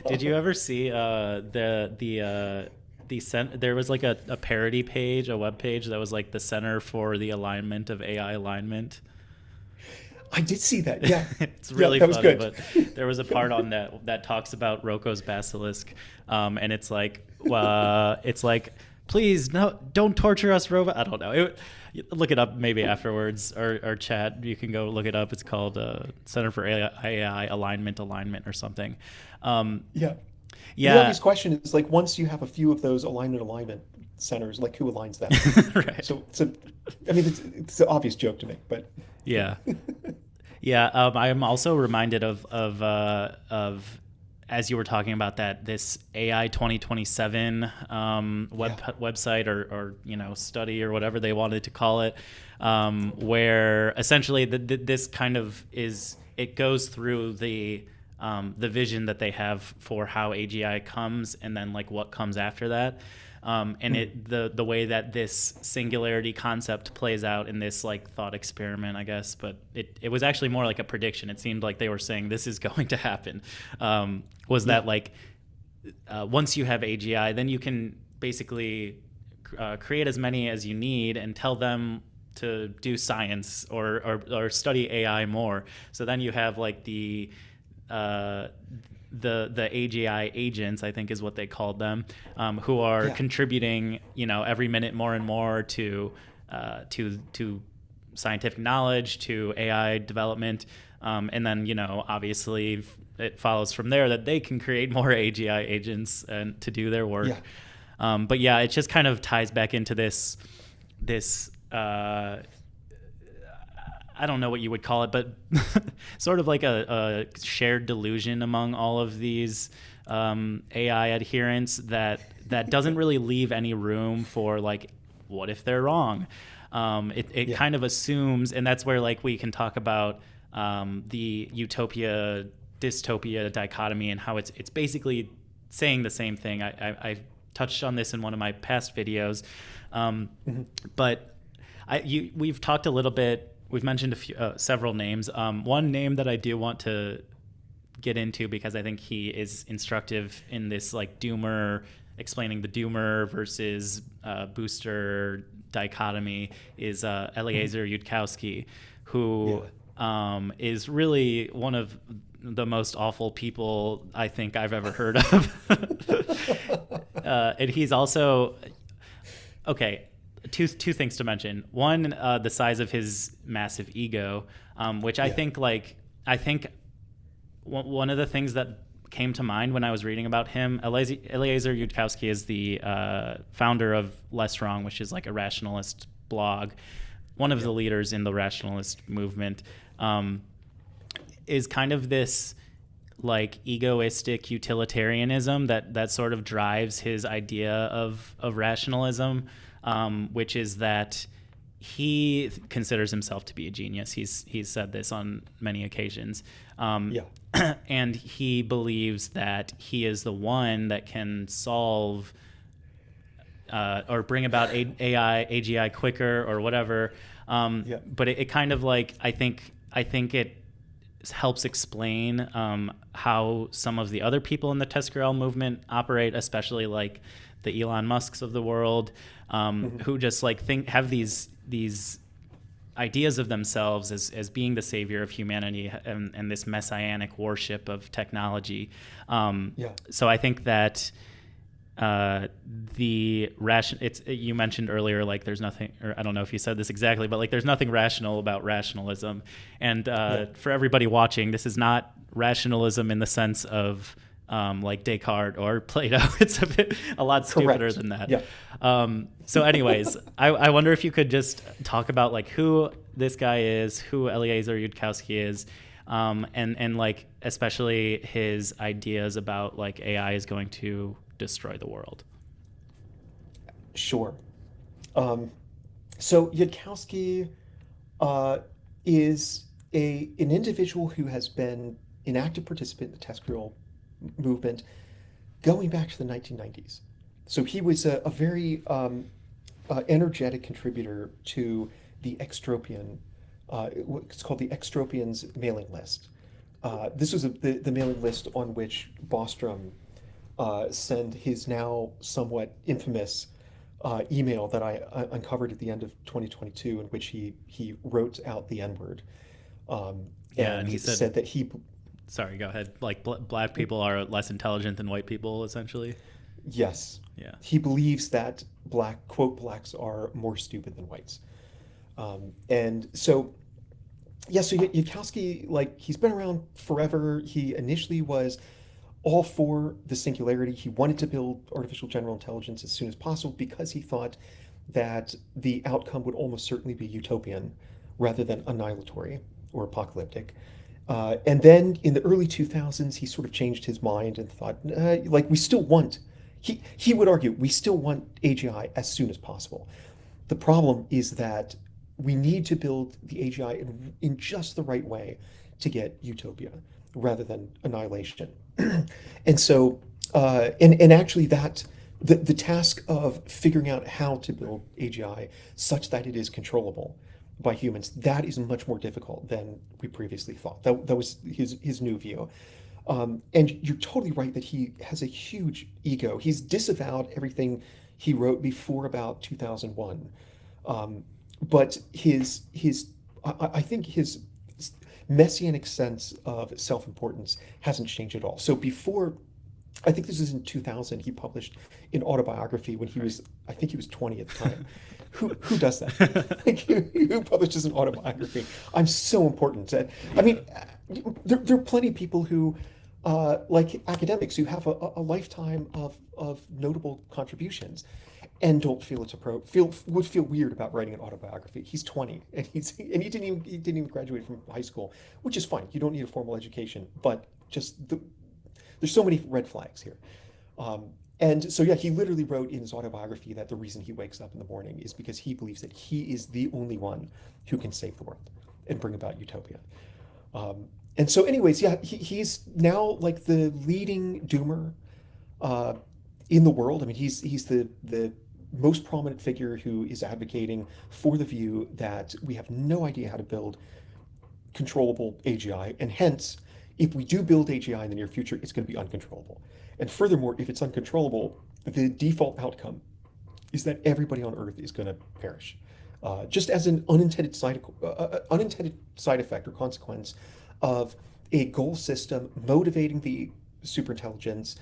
Did you ever see there was like a parody page, a web page that was like the Center for the Alignment of AI Alignment? I did see that. Yeah, It's yeah, really that was funny, good. but there was a part on that talks about Rocco's basilisk, and it's like, please no, don't torture us, robot. I don't know. Look it up maybe afterwards or chat. You can go look it up. It's called Center for AI Alignment or something. Um, Yeah. The yeah, obvious question is like once you have a few of those alignment centers, like who aligns them? right. So I mean, it's an obvious joke to make, but Yeah. Yeah, I'm also reminded of as you were talking about that this AI 2027 yeah, website or study or whatever they wanted to call it, where essentially this kind of it goes through the vision that they have for how AGI comes and then like what comes after that. And the way that this singularity concept plays out in this like thought experiment, I guess, but it was actually more like a prediction. It seemed like they were saying this is going to happen. Was yeah, that like once you have AGI, then you can basically create as many as you need and tell them to do science or study AI more. So then you have like uh, the AGI agents, I think is what they called them, who are yeah, contributing, every minute more and more to scientific knowledge, to AI development, and then obviously it follows from there that they can create more AGI agents and to do their work. yeah, But yeah, it just kind of ties back into this. I don't know what you would call it, but sort of like a shared delusion among all of these AI adherents that doesn't really leave any room for like, what if they're wrong? It yeah, kind of assumes, and that's where like we can talk about the utopia dystopia dichotomy and how it's basically saying the same thing. I touched on this in one of my past videos, but we've talked a little bit. We've mentioned several names. One name that I do want to get into because I think he is instructive in this like doomer, explaining the doomer versus booster dichotomy is Eliezer Yudkowsky, who is really one of the most awful people I think I've ever heard of. And he's also okay. Two things to mention. One, the size of his massive ego, which I yeah, think one of the things that came to mind when I was reading about him. Eliezer Yudkowsky is the founder of Less Wrong, which is like a rationalist blog, one of the leaders in the rationalist movement, is kind of this like egoistic utilitarianism that sort of drives his idea of rationalism, which is that he considers himself to be a genius. He's said this on many occasions. And he believes that he is the one that can solve or bring about AGI quicker or whatever. But it kind of like, I think it helps explain how some of the other people in the TESCREAL movement operate, especially like the Elon Musks of the world, who just like have these ideas of themselves as being the savior of humanity and this messianic worship of technology. So I think that you mentioned earlier, like there's nothing, or I don't know if you said this exactly, but like there's nothing rational about rationalism. And for everybody watching, this is not rationalism in the sense of like Descartes or Plato. It's a lot stupider than that. So anyways, I wonder if you could just talk about like who this guy is, who Eliezer Yudkowsky is, and like especially his ideas about like AI is going to destroy the world. Sure. So Yudkowsky is an individual who has been an active participant in the TESCREAL movement going back to the 1990s. So he was a very energetic contributor to the Extropian, it's called the Extropians mailing list. This was the mailing list on which Bostrom sent his now somewhat infamous email that I uncovered at the end of 2022, in which he wrote out the N-word. And he said that he... Sorry, go ahead. Like black people are less intelligent than white people, essentially. Yes. Yeah. He believes that blacks are more stupid than whites. And so, so Yudkowsky, like, he's been around forever. He initially was all for the singularity. He wanted to build artificial general intelligence as soon as possible because he thought that the outcome would almost certainly be utopian rather than annihilatory or apocalyptic. And then in the early 2000s, he sort of changed his mind and thought, like, we still want, he would argue, we still want AGI as soon as possible. The problem is that we need to build the AGI in just the right way to get utopia rather than annihilation. And so, and actually that, the task of figuring out how to build AGI such that it is controllable by humans, that is much more difficult than we previously thought. That was his new view. And you're totally right that he has a huge ego. He's disavowed everything he wrote before about 2001. But I think his messianic sense of self-importance hasn't changed at all. So before, I think this is in 2000, he published an autobiography when he was, I think he was 20 at the time. Who does that? Like, who publishes an autobiography? I'm so important. I mean, there are plenty of people who, like academics, who have a lifetime of notable contributions and don't feel would feel weird about writing an autobiography. He's 20 and he didn't even graduate from high school, which is fine. You don't need a formal education, but just there's so many red flags here. And so, he literally wrote in his autobiography that the reason he wakes up in the morning is because he believes that he is the only one who can save the world and bring about utopia. And so anyways, he's now like the leading doomer in the world. I mean, he's the most prominent figure who is advocating for the view that we have no idea how to build controllable AGI, and hence, if we do build AGI in the near future, it's going to be uncontrollable. And furthermore, if it's uncontrollable, the default outcome is that everybody on Earth is going to perish, just as an unintended side effect or consequence of a goal system motivating the superintelligence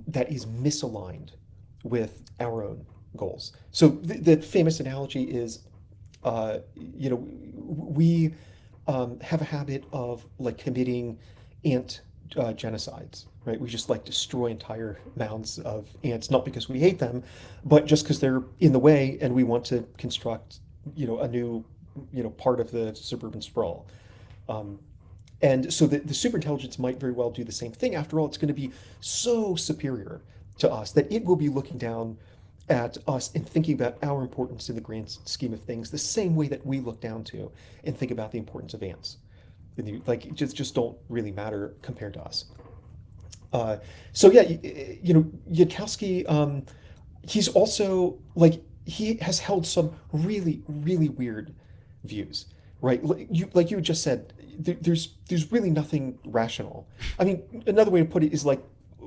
that is misaligned with our own goals. So the famous analogy is, we have a habit of like committing ant genocides, right? We just like destroy entire mounds of ants, not because we hate them, but just because they're in the way and we want to construct, a new, part of the suburban sprawl. Um, and so the superintelligence might very well do the same thing. After all, it's going to be so superior to us that it will be looking down at us and thinking about our importance in the grand scheme of things the same way that we look down to and think about the importance of ants. Like just don't really matter compared to us. Uh, so yeah, Yudkowsky, he's also like he has held some really really weird views, right? Like you just said, there's really nothing rational. I mean, another way to put it is like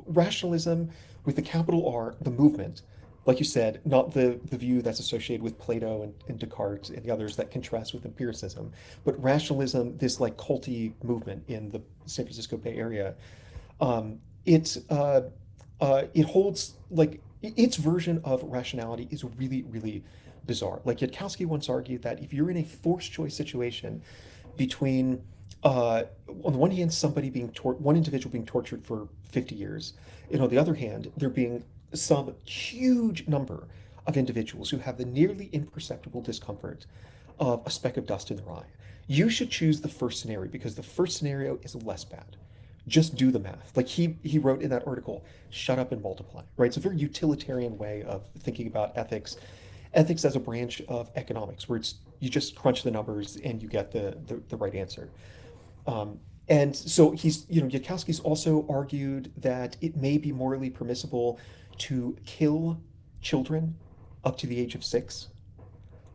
rationalism with the capital R, the movement, like you said, not the view that's associated with Plato and Descartes and the others that contrast with empiricism, but rationalism, this like culty movement in the San Francisco Bay Area. um, it holds like its version of rationality is really really bizarre. Like Yudkowsky once argued that if you're in a forced choice situation between on the one hand somebody one individual being tortured for 50 years, and on the other hand there being some huge number of individuals who have the nearly imperceptible discomfort of a speck of dust in their eye, you should choose the first scenario because the first scenario is less bad. Just do the math. Like he wrote in that article, shut up and multiply, right? It's a very utilitarian way of thinking about ethics. Ethics as a branch of economics, where it's you just crunch the numbers and you get the right answer. And so Yudkowsky's also argued that it may be morally permissible to kill children up to the age of 6.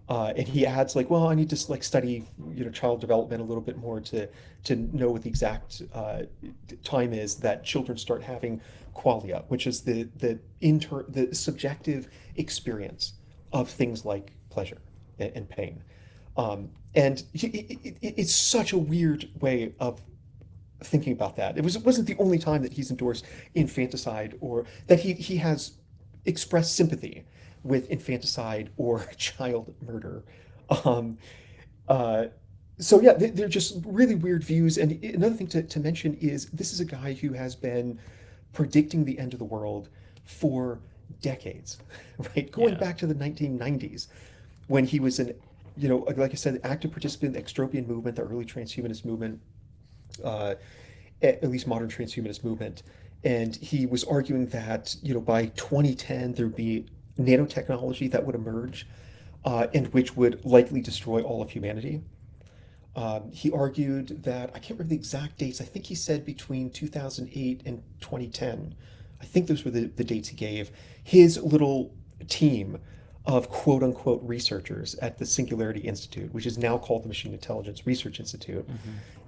And he adds like, well, I need to like study, child development a little bit more to know what the exact time is that children start having qualia, which is the subjective experience of things like pleasure and pain. And it's such a weird way of thinking about that. It wasn't the only time that he's endorsed infanticide or that he has expressed sympathy with infanticide or child murder. Um, uh, so yeah, they're just really weird views. And another thing to mention is this is a guy who has been predicting the end of the world for decades, right? Going Yeah. back to the 1990s when he was like I said, an active participant in the extropian movement, the early transhumanist movement, uh, at least modern transhumanist movement. And he was arguing that, by 2010, there'd be nanotechnology that would emerge, and which would likely destroy all of humanity. He argued that, I can't remember the exact dates, I think he said between 2008 and 2010. I think those were the dates he gave. His little team of quote unquote researchers at the Singularity Institute, which is now called the Machine Intelligence Research Institute,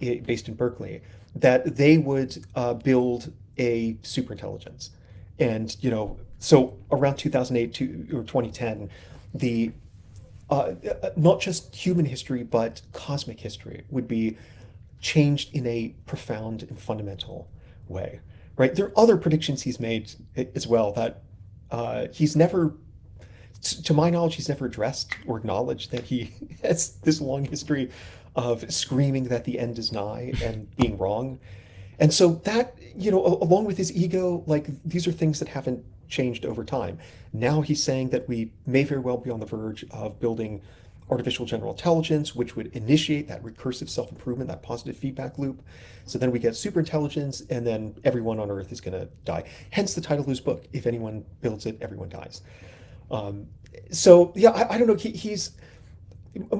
Hmm. based in Berkeley, that they would build a superintelligence. And, so around 2008 or 2010, the not just human history, but cosmic history would be changed in a profound and fundamental way, right? There are other predictions he's made as well that he's never, to my knowledge, he's never addressed or acknowledged that he has this long history of screaming that the end is nigh and being wrong. And so that, along with his ego, like these are things that haven't changed over time. Now he's saying that we may very well be on the verge of building artificial general intelligence, which would initiate that recursive self-improvement, that positive feedback loop. So then we get superintelligence, and then everyone on Earth is going to die. Hence the title of his book, If Anyone Builds It, Everyone Dies. Um, so yeah, I don't know. He's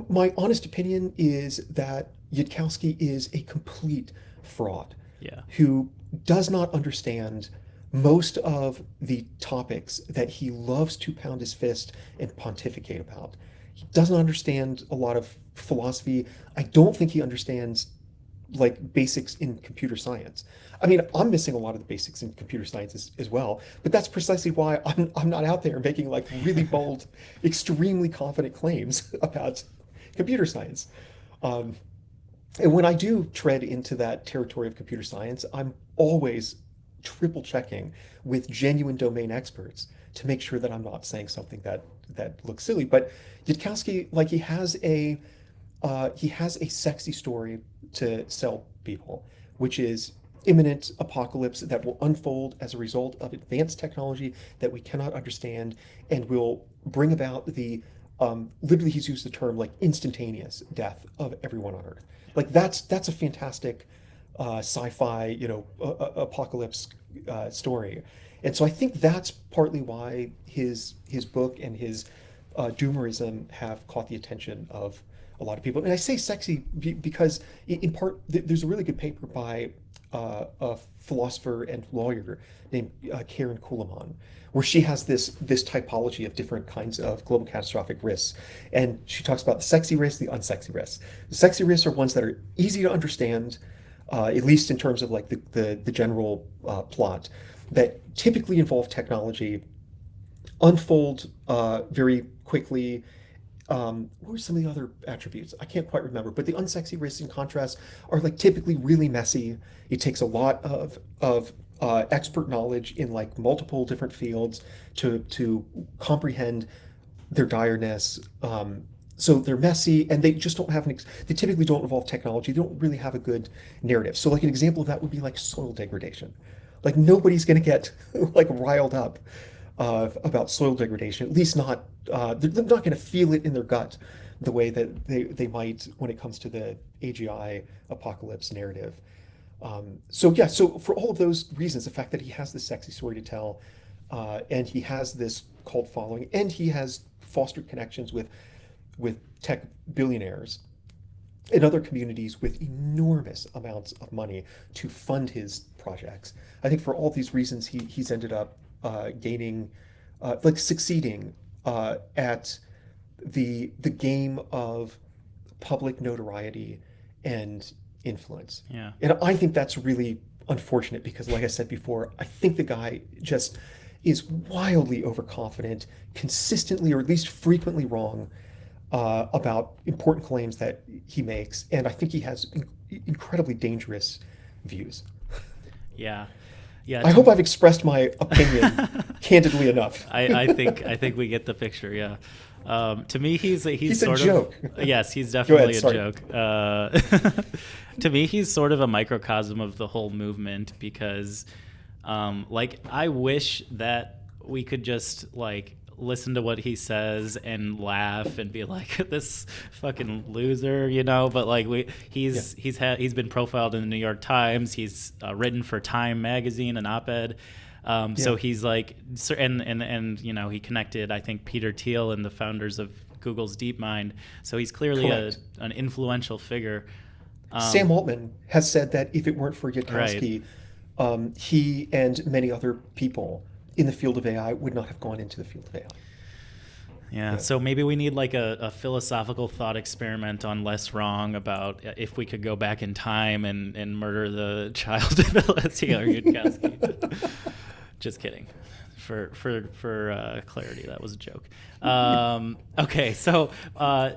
my honest opinion is that Yudkowsky is a complete fraud Yeah. who does not understand most of the topics that he loves to pound his fist and pontificate about. He doesn't understand a lot of philosophy. I don't think he understands like basics in computer science. I mean, I'm missing a lot of the basics in computer science as well, but that's precisely why I'm not out there making like really bold, extremely confident claims about computer science. Um, and when I do tread into that territory of computer science, I'm always triple checking with genuine domain experts to make sure that I'm not saying something that looks silly. But Yudkowsky, like he has a sexy story to sell people, which is imminent apocalypse that will unfold as a result of advanced technology that we cannot understand and will bring about the literally he's used the term like instantaneous death of everyone on Earth. Like that's a fantastic sci-fi, apocalypse story. And so I think that's partly why his book and his doomerism have caught the attention of a lot of people. And I say sexy because, in part, there's a really good paper by a philosopher and lawyer named Karen Kuhlman, where she has this typology of different kinds of global catastrophic risks, and she talks about the sexy risks, the unsexy risks. The sexy risks are ones that are easy to understand, at least in terms of like the general plot, that typically involve technology, unfold very quickly. What were some of the other attributes? I can't quite remember, but the unsexy risks, in contrast, are like typically really messy. It takes a lot of expert knowledge in like multiple different fields to comprehend their direness. So they're messy, and they just don't have they typically don't involve technology. They don't really have a good narrative. So like an example of that would be like soil degradation. Like nobody's going to get like riled up about soil degradation. At least not they're not going to feel it in their gut the way that they might when it comes to the AGI apocalypse narrative. So yeah, so for all of those reasons, the fact that he has this sexy story to tell, and he has this cult following, and he has fostered connections with tech billionaires in other communities with enormous amounts of money to fund his projects. I think for all these reasons, he's ended up gaining, like succeeding at the game of public notoriety and influence. Yeah. And I think that's really unfortunate because, like I said before, I think the guy just is wildly overconfident, consistently or at least frequently wrong about important claims that he makes, and I think he has incredibly dangerous views. Yeah. Yeah. I hope I've expressed my opinion candidly enough. I think we get the picture. Yeah. To me, he's sort a joke. of yes, he's definitely ahead, a joke. To me, he's sort of a microcosm of the whole movement because, like, I wish that we could just like listen to what he says and laugh and be like this fucking loser, but like he's been profiled in the New York Times. He's written for Time magazine, an op-ed. So he's like, and he connected, I think, Peter Thiel and the founders of Google's DeepMind. So he's clearly an influential figure. Sam Altman has said that if it weren't for Yudkowsky, he and many other people in the field of AI would not have gone into the field of AI. Yeah, so maybe we need like a philosophical thought experiment on Less Wrong about if we could go back in time and murder the child of Yudkowsky. Just kidding. For clarity, that was a joke. Okay, so I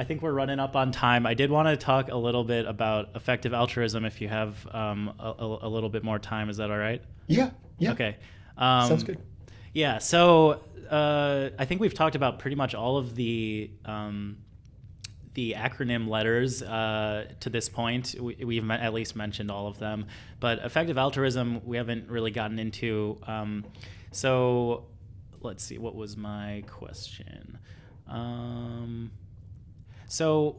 think we're running up on time. I did want to talk a little bit about effective altruism if you have a little bit more time. Is that all right? Yeah. Okay. Sounds good. Yeah, so I think we've talked about pretty much all of the acronym letters to this point. We've at least mentioned all of them. But effective altruism, we haven't really gotten into. So let's see, what was my question? So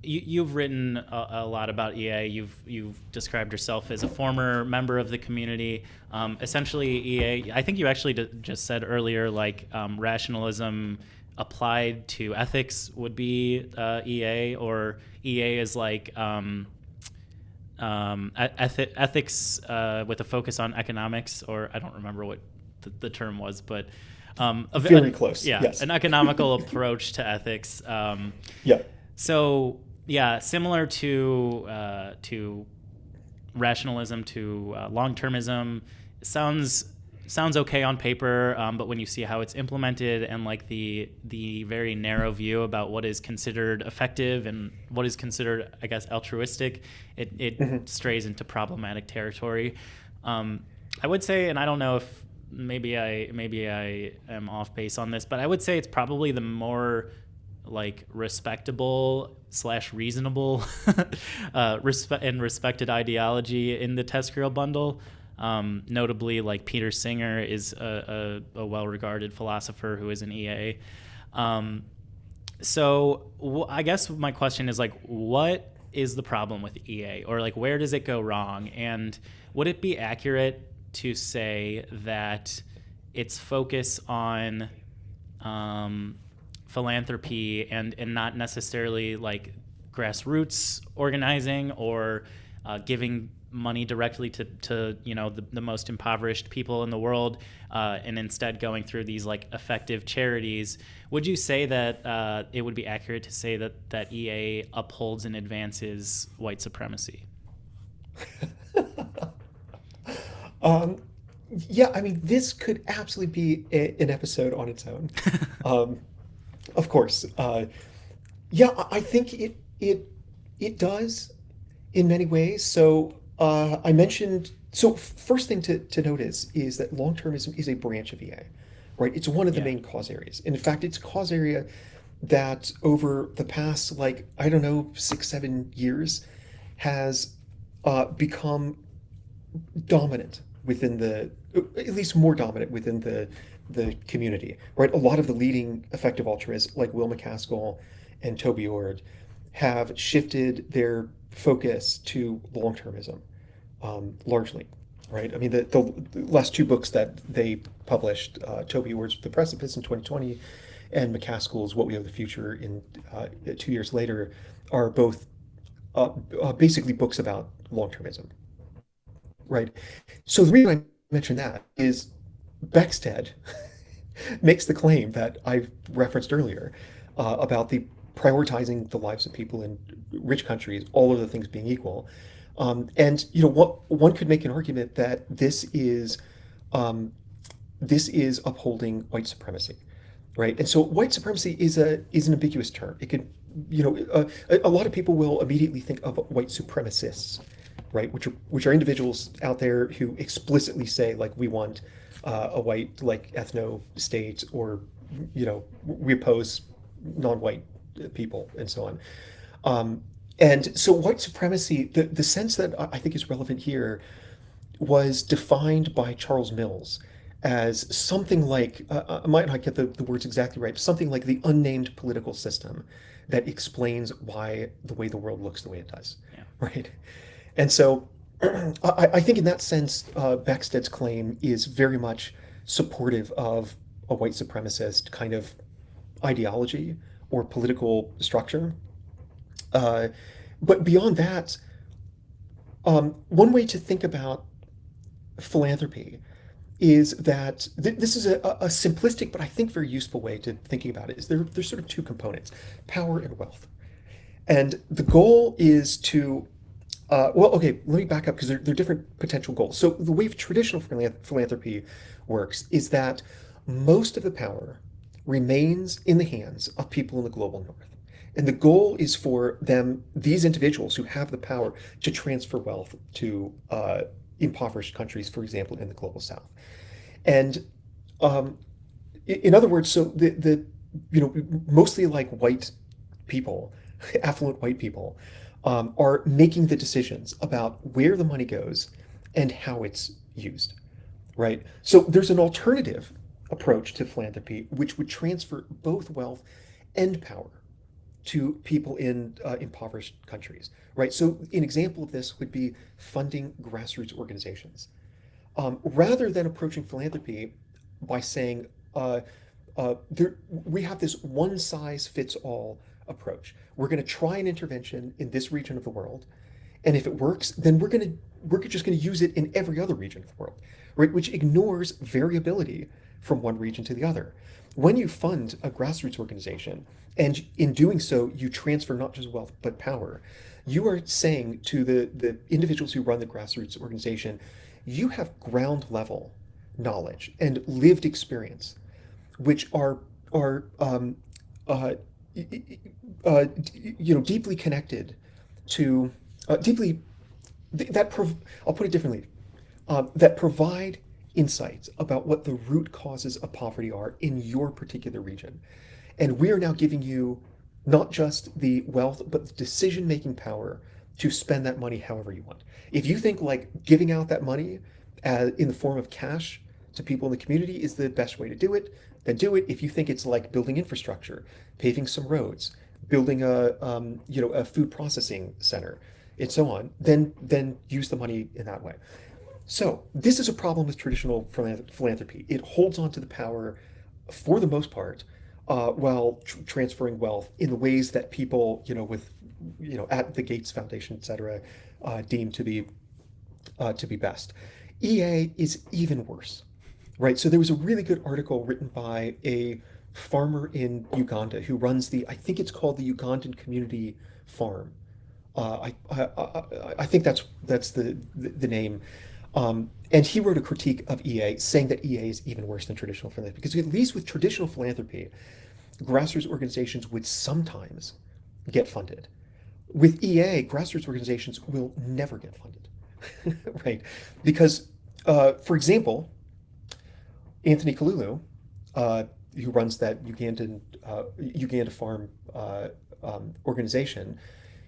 you've written a lot about EA. You've described yourself as a former member of the community. Essentially, EA. I think you actually just said earlier, like rationalism applied to ethics would be EA, or EA is like ethics with a focus on economics, or I don't remember what the term was, but very close. Yeah, yes. An economical approach to ethics. Yeah. So yeah, similar to rationalism, to long-termism, sounds okay on paper, but when you see how it's implemented and like the very narrow view about what is considered effective and what is considered, I guess, altruistic, it strays into problematic territory. I would say, and I don't know if maybe I am off base on this, but I would say it's probably the more like respectable slash reasonable and respected ideology in the TESCREAL bundle. Notably, like Peter Singer is a well-regarded philosopher who is an EA. So I guess my question is like, what is the problem with EA, or like where does it go wrong? And would it be accurate to say that its focus on philanthropy and not necessarily like grassroots organizing or giving money directly to the most impoverished people in the world, and instead going through these like effective charities? Would you say that it would be accurate to say that EA upholds and advances white supremacy? Um, yeah, I mean, this could absolutely be an episode on its own. Um, of course. Yeah, I think it does in many ways. So I mentioned. So first thing to notice is that long-termism is a branch of EA, right? It's one of the Yeah. main cause areas. And in fact, it's a cause area that over the past, like, I don't know, 6, 7 years has become dominant within the, at least more dominant within the community, right? A lot of the leading effective altruists like Will McCaskill and Toby Ord have shifted their focus to long-termism, largely, right? I mean, the last two books that they published, Toby Ord's The Precipice in 2020 and McCaskill's What We Owe the Future in 2 years later, are both basically books about long-termism, right? So the reason I mention that is Beckstead makes the claim that I referenced earlier about the prioritizing the lives of people in rich countries, all of the things being equal. And what one could make an argument that this is upholding white supremacy, right? And so white supremacy is an ambiguous term. It could, a lot of people will immediately think of white supremacists, right? Which are individuals out there who explicitly say like we want a white like ethno state, or we oppose non-white people and so on. And so white supremacy, the sense that I think is relevant here, was defined by Charles Mills as something like, I might not get the words exactly right, but something like the unnamed political system that explains why the way the world looks the way it does, Yeah. right? And so I think in that sense, Beckstead's claim is very much supportive of a white supremacist kind of ideology or political structure. Uh, but beyond that, one way to think about philanthropy is that this is a simplistic but I think very useful way to thinking about it. Is there's sort of two components: power and wealth. And the goal is to, well, okay, let me back up because they're different potential goals. So the way traditional philanthropy works is that most of the power remains in the hands of people in the global north. And the goal is for these individuals who have the power, to transfer wealth to impoverished countries, for example, in the global south. And um, in other words, so mostly like white people, affluent white people, are making the decisions about where the money goes and how it's used, right? So there's an alternative approach to philanthropy which would transfer both wealth and power to people in impoverished countries, right? So an example of this would be funding grassroots organizations. Rather than approaching philanthropy by saying, we have this one size fits all approach. We're going to try an intervention in this region of the world, and if it works, then we're just going to use it in every other region of the world, right? Which ignores variability from one region to the other. When you fund a grassroots organization, and in doing so, you transfer not just wealth but power, you are saying to the individuals who run the grassroots organization, you have ground level knowledge and lived experience, which are uh, deeply connected to deeply that I'll put it differently, that provide insights about what the root causes of poverty are in your particular region. And we are now giving you not just the wealth, but the decision-making power to spend that money however you want. If you think like giving out that money in the form of cash to people in the community is the best way to do it, then do it. If you think it's like building infrastructure, paving some roads, building a food processing center, and so on, then use the money in that way. So this is a problem with traditional philanthropy. It holds on to the power for the most part, while transferring wealth in the ways that people, with, at the Gates Foundation, et cetera, deem to be best. EA is even worse, right? So there was a really good article written by a farmer in Uganda who runs I think it's called the Ugandan Community Farm. I think that's the name. And he wrote a critique of EA, saying that EA is even worse than traditional philanthropy. Because at least with traditional philanthropy, grassroots organizations would sometimes get funded. With EA, grassroots organizations will never get funded, right? Because, for example, Anthony Kalulu, who runs that Uganda Farm organization,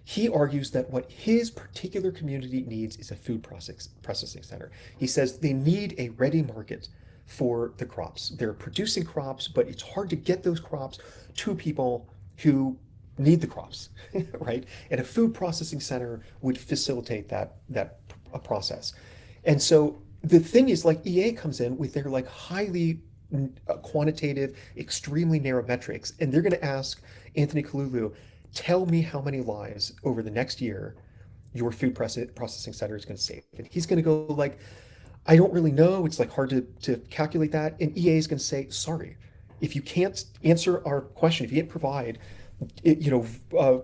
he argues that what his particular community needs is a food processing center. He says they need a ready market for the crops. They're producing crops, but it's hard to get those crops to people who need the crops, right? And a food processing center would facilitate that process. And so the thing is, like, EA comes in with their like highly quantitative, extremely narrow metrics, and they're going to ask Anthony Kalulu, tell me how many lives over the next year your food processing center is going to save. And he's going to go like, I don't really know. It's like hard to calculate that. And EA is going to say, sorry, if you can't answer our question, if you can't provide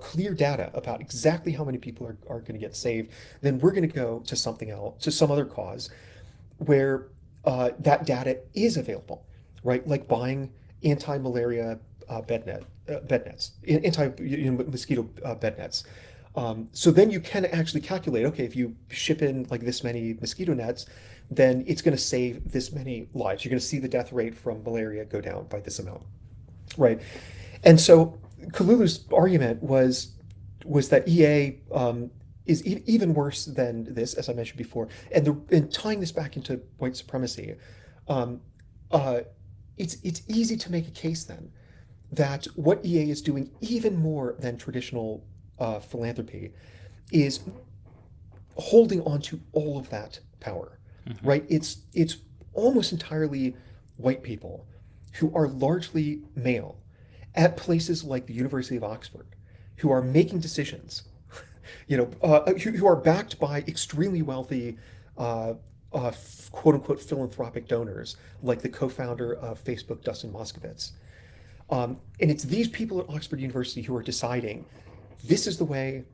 clear data about exactly how many people are going to get saved, then we're going to go to something else, to some other cause where that data is available, right? Like buying anti-malaria bed nets, anti-mosquito bed nets. So then you can actually calculate, okay, if you ship in like this many mosquito nets, then it's going to save this many lives. You're going to see the death rate from malaria go down by this amount, right? And so Kalulu's argument was that EA is even worse than this, as I mentioned before, and tying this back into white supremacy. Um, it's easy to make a case then that what EA is doing, even more than traditional philanthropy, is holding on to all of that power, Mm-hmm. right? It's almost entirely white people who are largely male at places like the University of Oxford, who are making decisions, who are backed by extremely wealthy, quote unquote philanthropic donors, like the co-founder of Facebook, Dustin Moskovitz. And it's these people at Oxford University who are deciding this is the way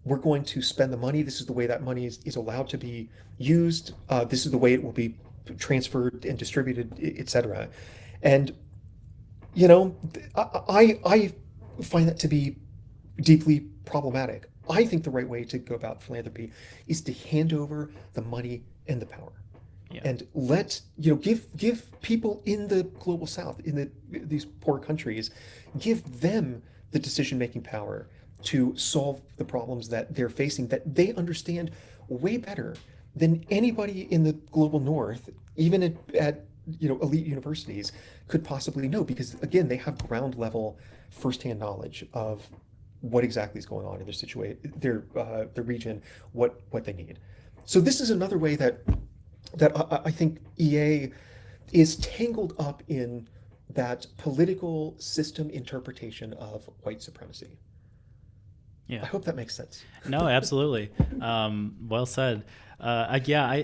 we're going to spend the money. This is the way that money is allowed to be used. This is the way it will be transferred and distributed, etc. And, I find that to be deeply problematic. I think the right way to go about philanthropy is to hand over the money and the power. Yeah. And give people in the global south, in these poor countries, give them the decision-making power to solve the problems that they're facing, that they understand way better than anybody in the global north, even at elite universities, could possibly know, because again, they have ground level firsthand knowledge of what exactly is going on in their situation, their region, what they need. So this is another way that I think EA is tangled up in that political system interpretation of white supremacy. Yeah. I hope that makes sense. No, absolutely. Well said. Yeah,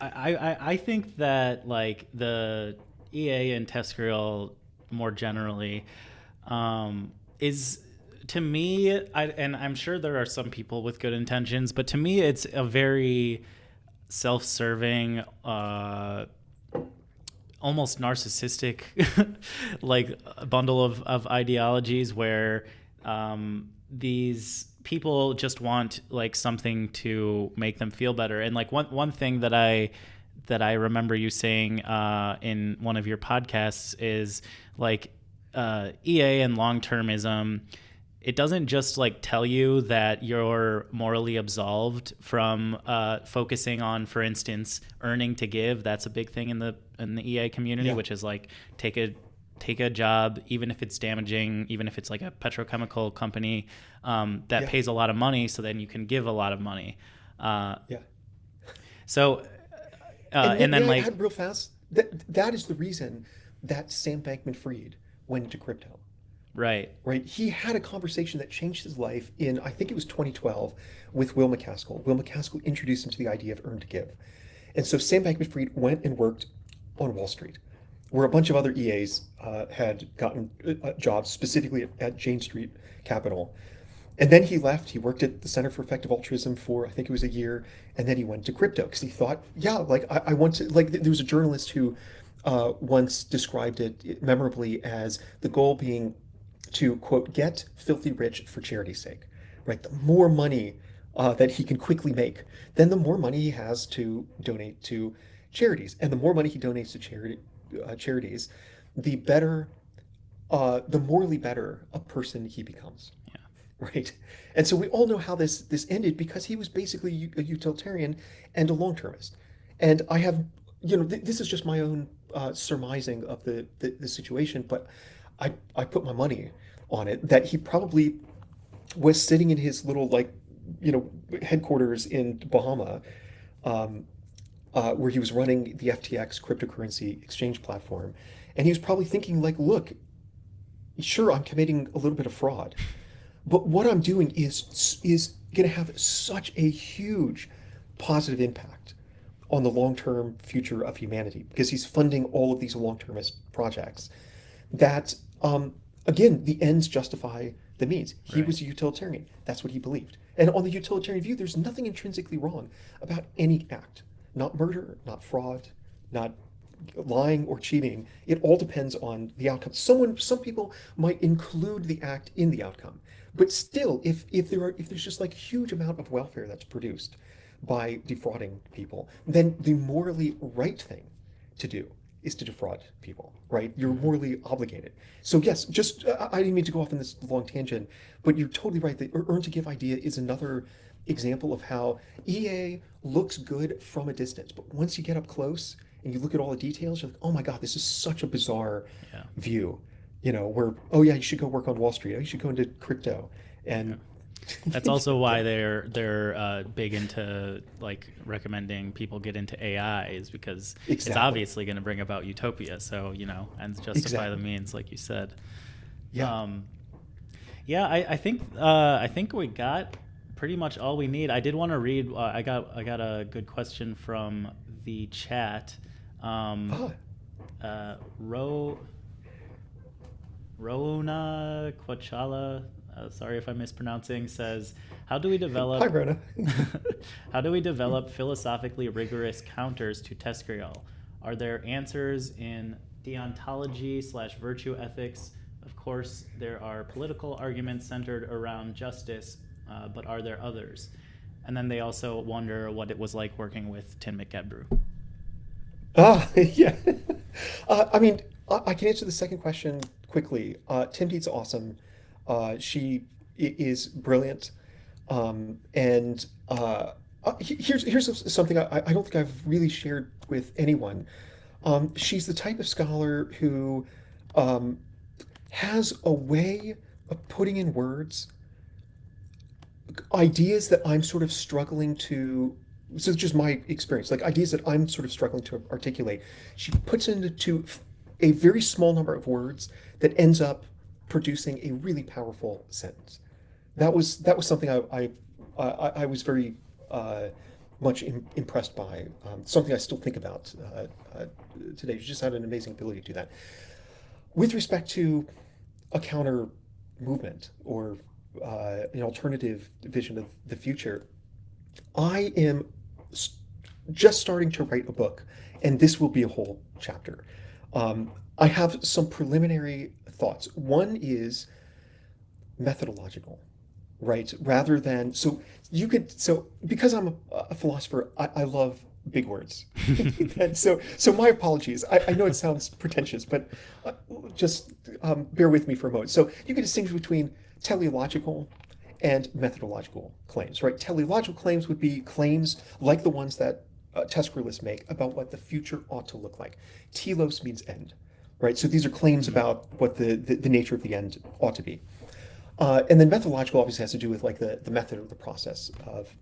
I think that like the EA and TESCREAL more generally is, to me, and I'm sure there are some people with good intentions, but to me it's a very self-serving, almost narcissistic like bundle of ideologies where these people just want like something to make them feel better. And like one thing that I remember you saying in one of your podcasts is like EA and long termism, it doesn't just like tell you that you're morally absolved from focusing on, for instance, earning to give. That's a big thing in the EA community, Yeah. which is like take a job, even if it's damaging, even if it's like a petrochemical company that Yeah. pays a lot of money, so then you can give a lot of money. Uh, Yeah. so And and may then I like add real fast that that is the reason that Sam Bankman-Fried went into crypto. right, Right? He had a conversation that changed his life in, I think it was 2012, with Will McCaskill. Will McCaskill introduced him to the idea of earn to give. And so Sam Bankman-Fried went and worked on Wall Street, where a bunch of other EAs had gotten jobs, specifically at Jane Street Capital. And then he left. He worked at the Center for Effective Altruism for, I think it was a year. And then he went to crypto because he thought, yeah, like I want to, like, there was a journalist who once described it memorably as the goal being to, quote, get filthy rich for charity's sake, right? The more money that he can quickly make, then the more money he has to donate to charities. And the more money he donates to charities, the better, the morally better a person he becomes. yeah, Right. And so we all know how this ended because he was basically a utilitarian and a long-termist. And I have, this is just my own surmising of the situation, but I put my money on it that he probably was sitting in his little like, headquarters in Bahama, where he was running the FTX cryptocurrency exchange platform, and he was probably thinking like, look, sure, I'm committing a little bit of fraud, but what I'm doing is going to have such a huge positive impact on the long-term future of humanity because he's funding all of these long-termist projects that again, the ends justify the means. He right. was a utilitarian. That's what he believed. And on the utilitarian view, there's nothing intrinsically wrong about any act. Not murder, not fraud, not lying or cheating. It all depends on the outcome. Some people might include the act in the outcome. But still, if there's just like huge amount of welfare that's produced by defrauding people, then the morally right thing to do is to defraud people, right? You're Mm-hmm. morally obligated. So yes, just I didn't mean to go off on this long tangent, but you're totally right. The earn to give idea is another example of how EA looks good from a distance, but once you get up close and you look at all the details, you're like, oh my God, this is such a bizarre Yeah. view. Where, oh yeah, you should go work on Wall Street. Oh, you should go into crypto. Yeah. And That's also why yeah, they're big into like recommending people get into AI is because it's exactly. obviously going to bring about utopia. So ends justify the Exactly. means, like you said. Yeah. Um, yeah, I think we got pretty much all we need. I did want to read. I got a good question from the chat. Um, Ah, Ro Rona Quachala, sorry if I'm mispronouncing, says, "How do we hi, develop Rona. how do we develop philosophically rigorous counters to TESCREAL? Are there answers in deontology slash virtue ethics? Of course, there are political arguments centered around justice, but are there others?" And then they also wonder what it was like working with Tim McGebrew. Yeah. I mean, I can answer the second question quickly. Tim Deed's awesome. She is brilliant. And here's something I don't think I've really shared with anyone. She's the type of scholar who um, has a way of putting in words ideas that I'm sort of struggling to. So it's just my experience, like ideas that I'm sort of struggling to articulate. She puts it into a very small number of words that ends up producing a really powerful sentence. That was something I was very much impressed by. Something I still think about today. She just had an amazing ability to do that. With respect to a counter movement or an alternative vision of the future, I am just starting to write a book, and this will be a whole chapter. I have some preliminary thoughts. One is methodological, right? Rather than, so because I'm a philosopher, I love big words. And so my apologies. I know it sounds pretentious, but uh, just bear with me for a moment. So you can distinguish between teleological and methodological claims, right? Teleological claims would be claims like the ones that TESCREALists make about what the future ought to look like. Telos means end, right? So these are claims Mhm. about what the nature of the end ought to be. And then methodological obviously has to do with like the method or the process of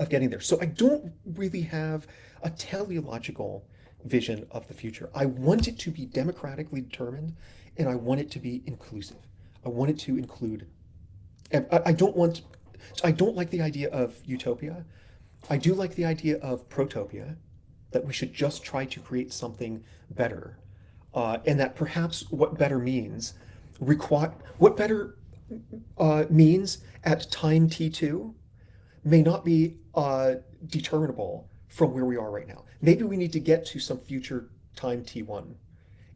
getting there. So I don't really have a teleological vision of the future. I want it to be democratically determined, and I want it to be inclusive. I want it to include. I don't want. I don't like the idea of utopia. I do like the idea of protopia, that we should just try to create something better, and that perhaps what better means require what better means at time t2 may not be determinable from where we are right now. Maybe we need to get to some future time t1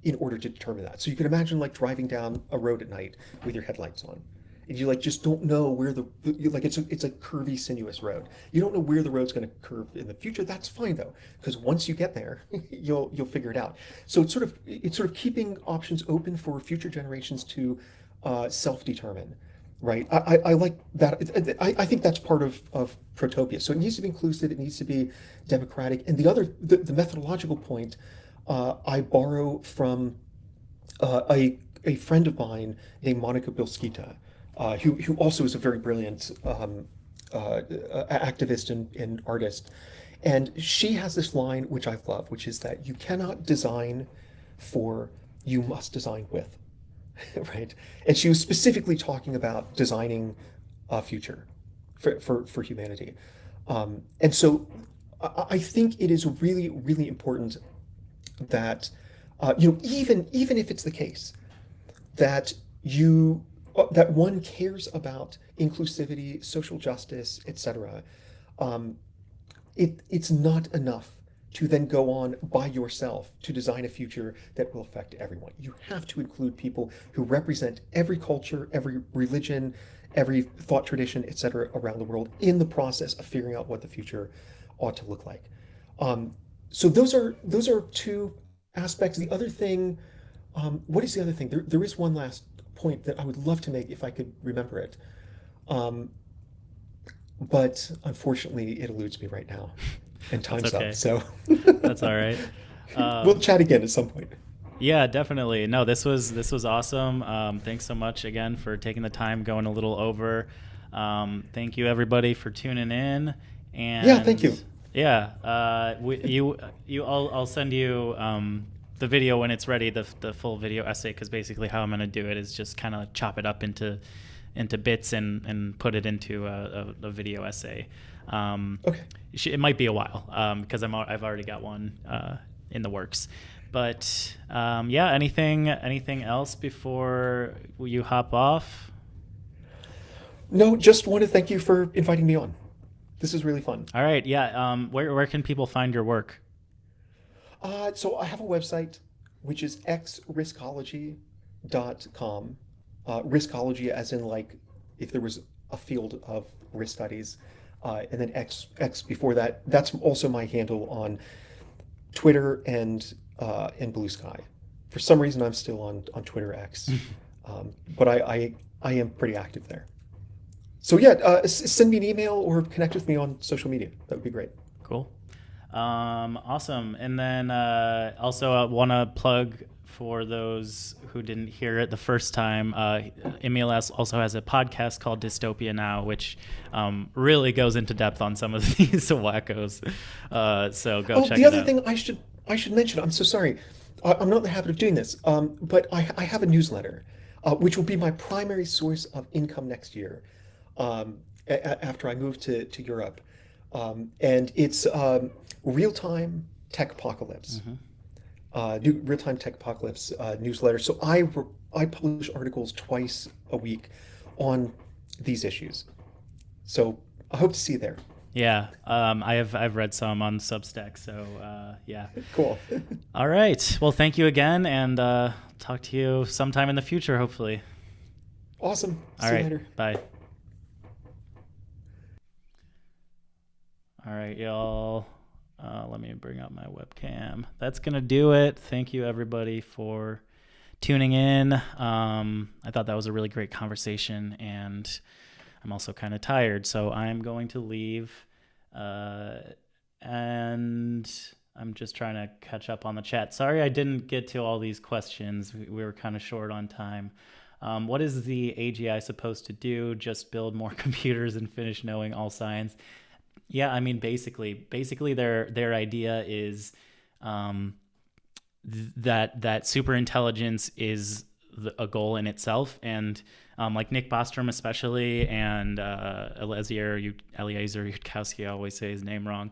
in order to determine that. So you can imagine like driving down a road at night with your headlights on. And you like just don't know where like it's a curvy, sinuous road. You don't know where the road's going to curve in the future. That's fine though, because once you get there, you'll figure it out. So it's sort of keeping options open for future generations to self-determine, right? I like that. I think that's part of protopia. So it needs to be inclusive. It needs to be democratic. And the methodological point, I borrow from a friend of mine named Monica Bilskita, who also is a very brilliant activist and artist. And she has this line, which I love, which is that you cannot design for, you must design with. Right? And she was specifically talking about designing a future for humanity. And so I think it is really, really important that, even if it's the case that that one cares about inclusivity, social justice, etc., it's not enough to then go on by yourself to design a future that will affect everyone. You have to include people who represent every culture, every religion, every thought tradition, etc., around the world in the process of figuring out what the future ought to look like. Um, so those are two aspects. The other thing, what is the other thing? There is one last point that I would love to make if I could remember it. Um, but unfortunately, it eludes me right now, and That's time's up. okay. So That's all right. we'll Um, chat again at some point. yeah, definitely. No, this was awesome. Thanks so much again for taking the time, going a little over. Thank you everybody for tuning in, Yeah, thank and you. yeah, I'll send you the video when it's ready, the full video essay, because basically how I'm gonna do it is just kind of chop it up into bits and put it into a video essay. Um, Okay. it might be a while because I've already got one in the works. But yeah, anything else before you hop off? No, just want to thank you for inviting me on. This is really fun. All right, yeah. Where can people find your work? So I have a website, which is xriskology.com. Riskology, as in like if there was a field of risk studies, and then X before that. That's also my handle on Twitter and Blue Sky. For some reason, I'm still on Twitter X, but I am pretty active there. So yeah, send me an email or connect with me on social media. That would be great. Cool. Awesome. And then also I want to plug for those who didn't hear it the first time. Émile also has a podcast called Dystopia Now, which really goes into depth on some of these wackos. So go Oh, check the it other out. thing I should mention. I'm so sorry. I'm not in the habit of doing this, but I have a newsletter, which will be my primary source of income next year, after I move to Europe, and it's real time tech apocalypse. Hmm. New real-time tech apocalypse newsletter. So I publish articles twice a week on these issues. So I hope to see you there. Yeah, I've read some on Substack. So yeah. Cool. All right. Well, thank you again, and talk to you sometime in the future, hopefully. Awesome. All See you right. later. Bye. All right, y'all. Let me bring up my webcam. That's going to do it. Thank you, everybody, for tuning in. I thought that was a really great conversation, and I'm also kind of tired, so I'm going to leave. And I'm just trying to catch up on the chat. Sorry I didn't get to all these questions. We were kind of short on time. What is the AGI supposed to do? Just build more computers and finish knowing all science? Yeah, I mean, basically their idea is that super intelligence is a goal in itself, and like Nick Bostrom especially, and Eliezer Yudkowsky, I always say his name wrong.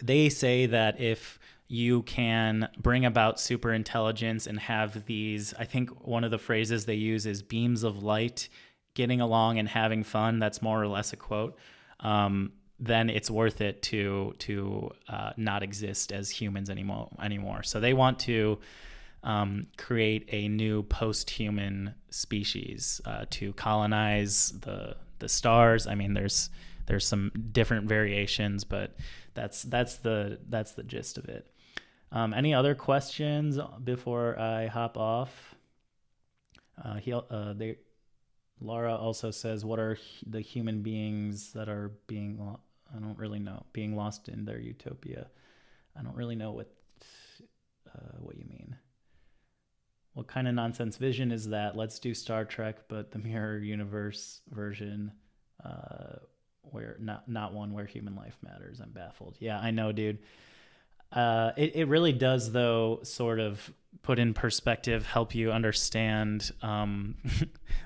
They say that if you can bring about super intelligence and have these, I think one of the phrases they use is beams of light getting along and having fun. That's more or less a quote. Then it's worth it to not exist as humans anymore. So they want to create a new post-human species to colonize the stars. I mean, there's some different variations, but that's the gist of it. Any other questions before I hop off? Laura also says, what are the human beings that are being, I don't really know, being lost in their utopia? I don't really know what you mean. What kind of nonsense vision is that? Let's do Star Trek, but the mirror universe version, where not one where human life matters. I'm baffled. Yeah, I know, dude. It really does, though, sort of put in perspective, help you understand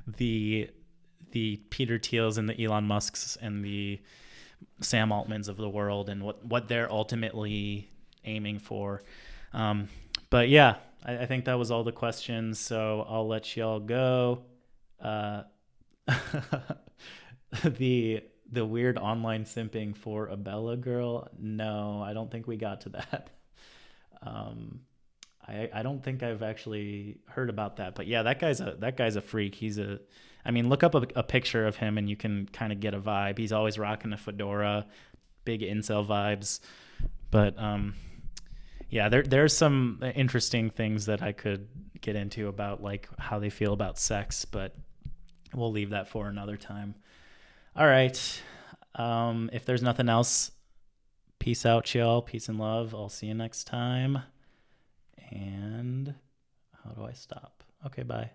the Peter Thiels and the Elon Musks and the Sam Altmans of the world, and what they're ultimately aiming for. But yeah, I think that was all the questions, so I'll let y'all go. The weird online simping for a Bella girl? No, I don't think we got to that. I don't think I've actually heard about that, but yeah, that guy's a freak. I mean, look up a picture of him and you can kind of get a vibe. He's always rocking a fedora, big incel vibes. But yeah, there's some interesting things that I could get into about like how they feel about sex, but we'll leave that for another time. All right. If there's nothing else, peace out, y'all. Peace and love. I'll see you next time. And how do I stop? Okay, bye.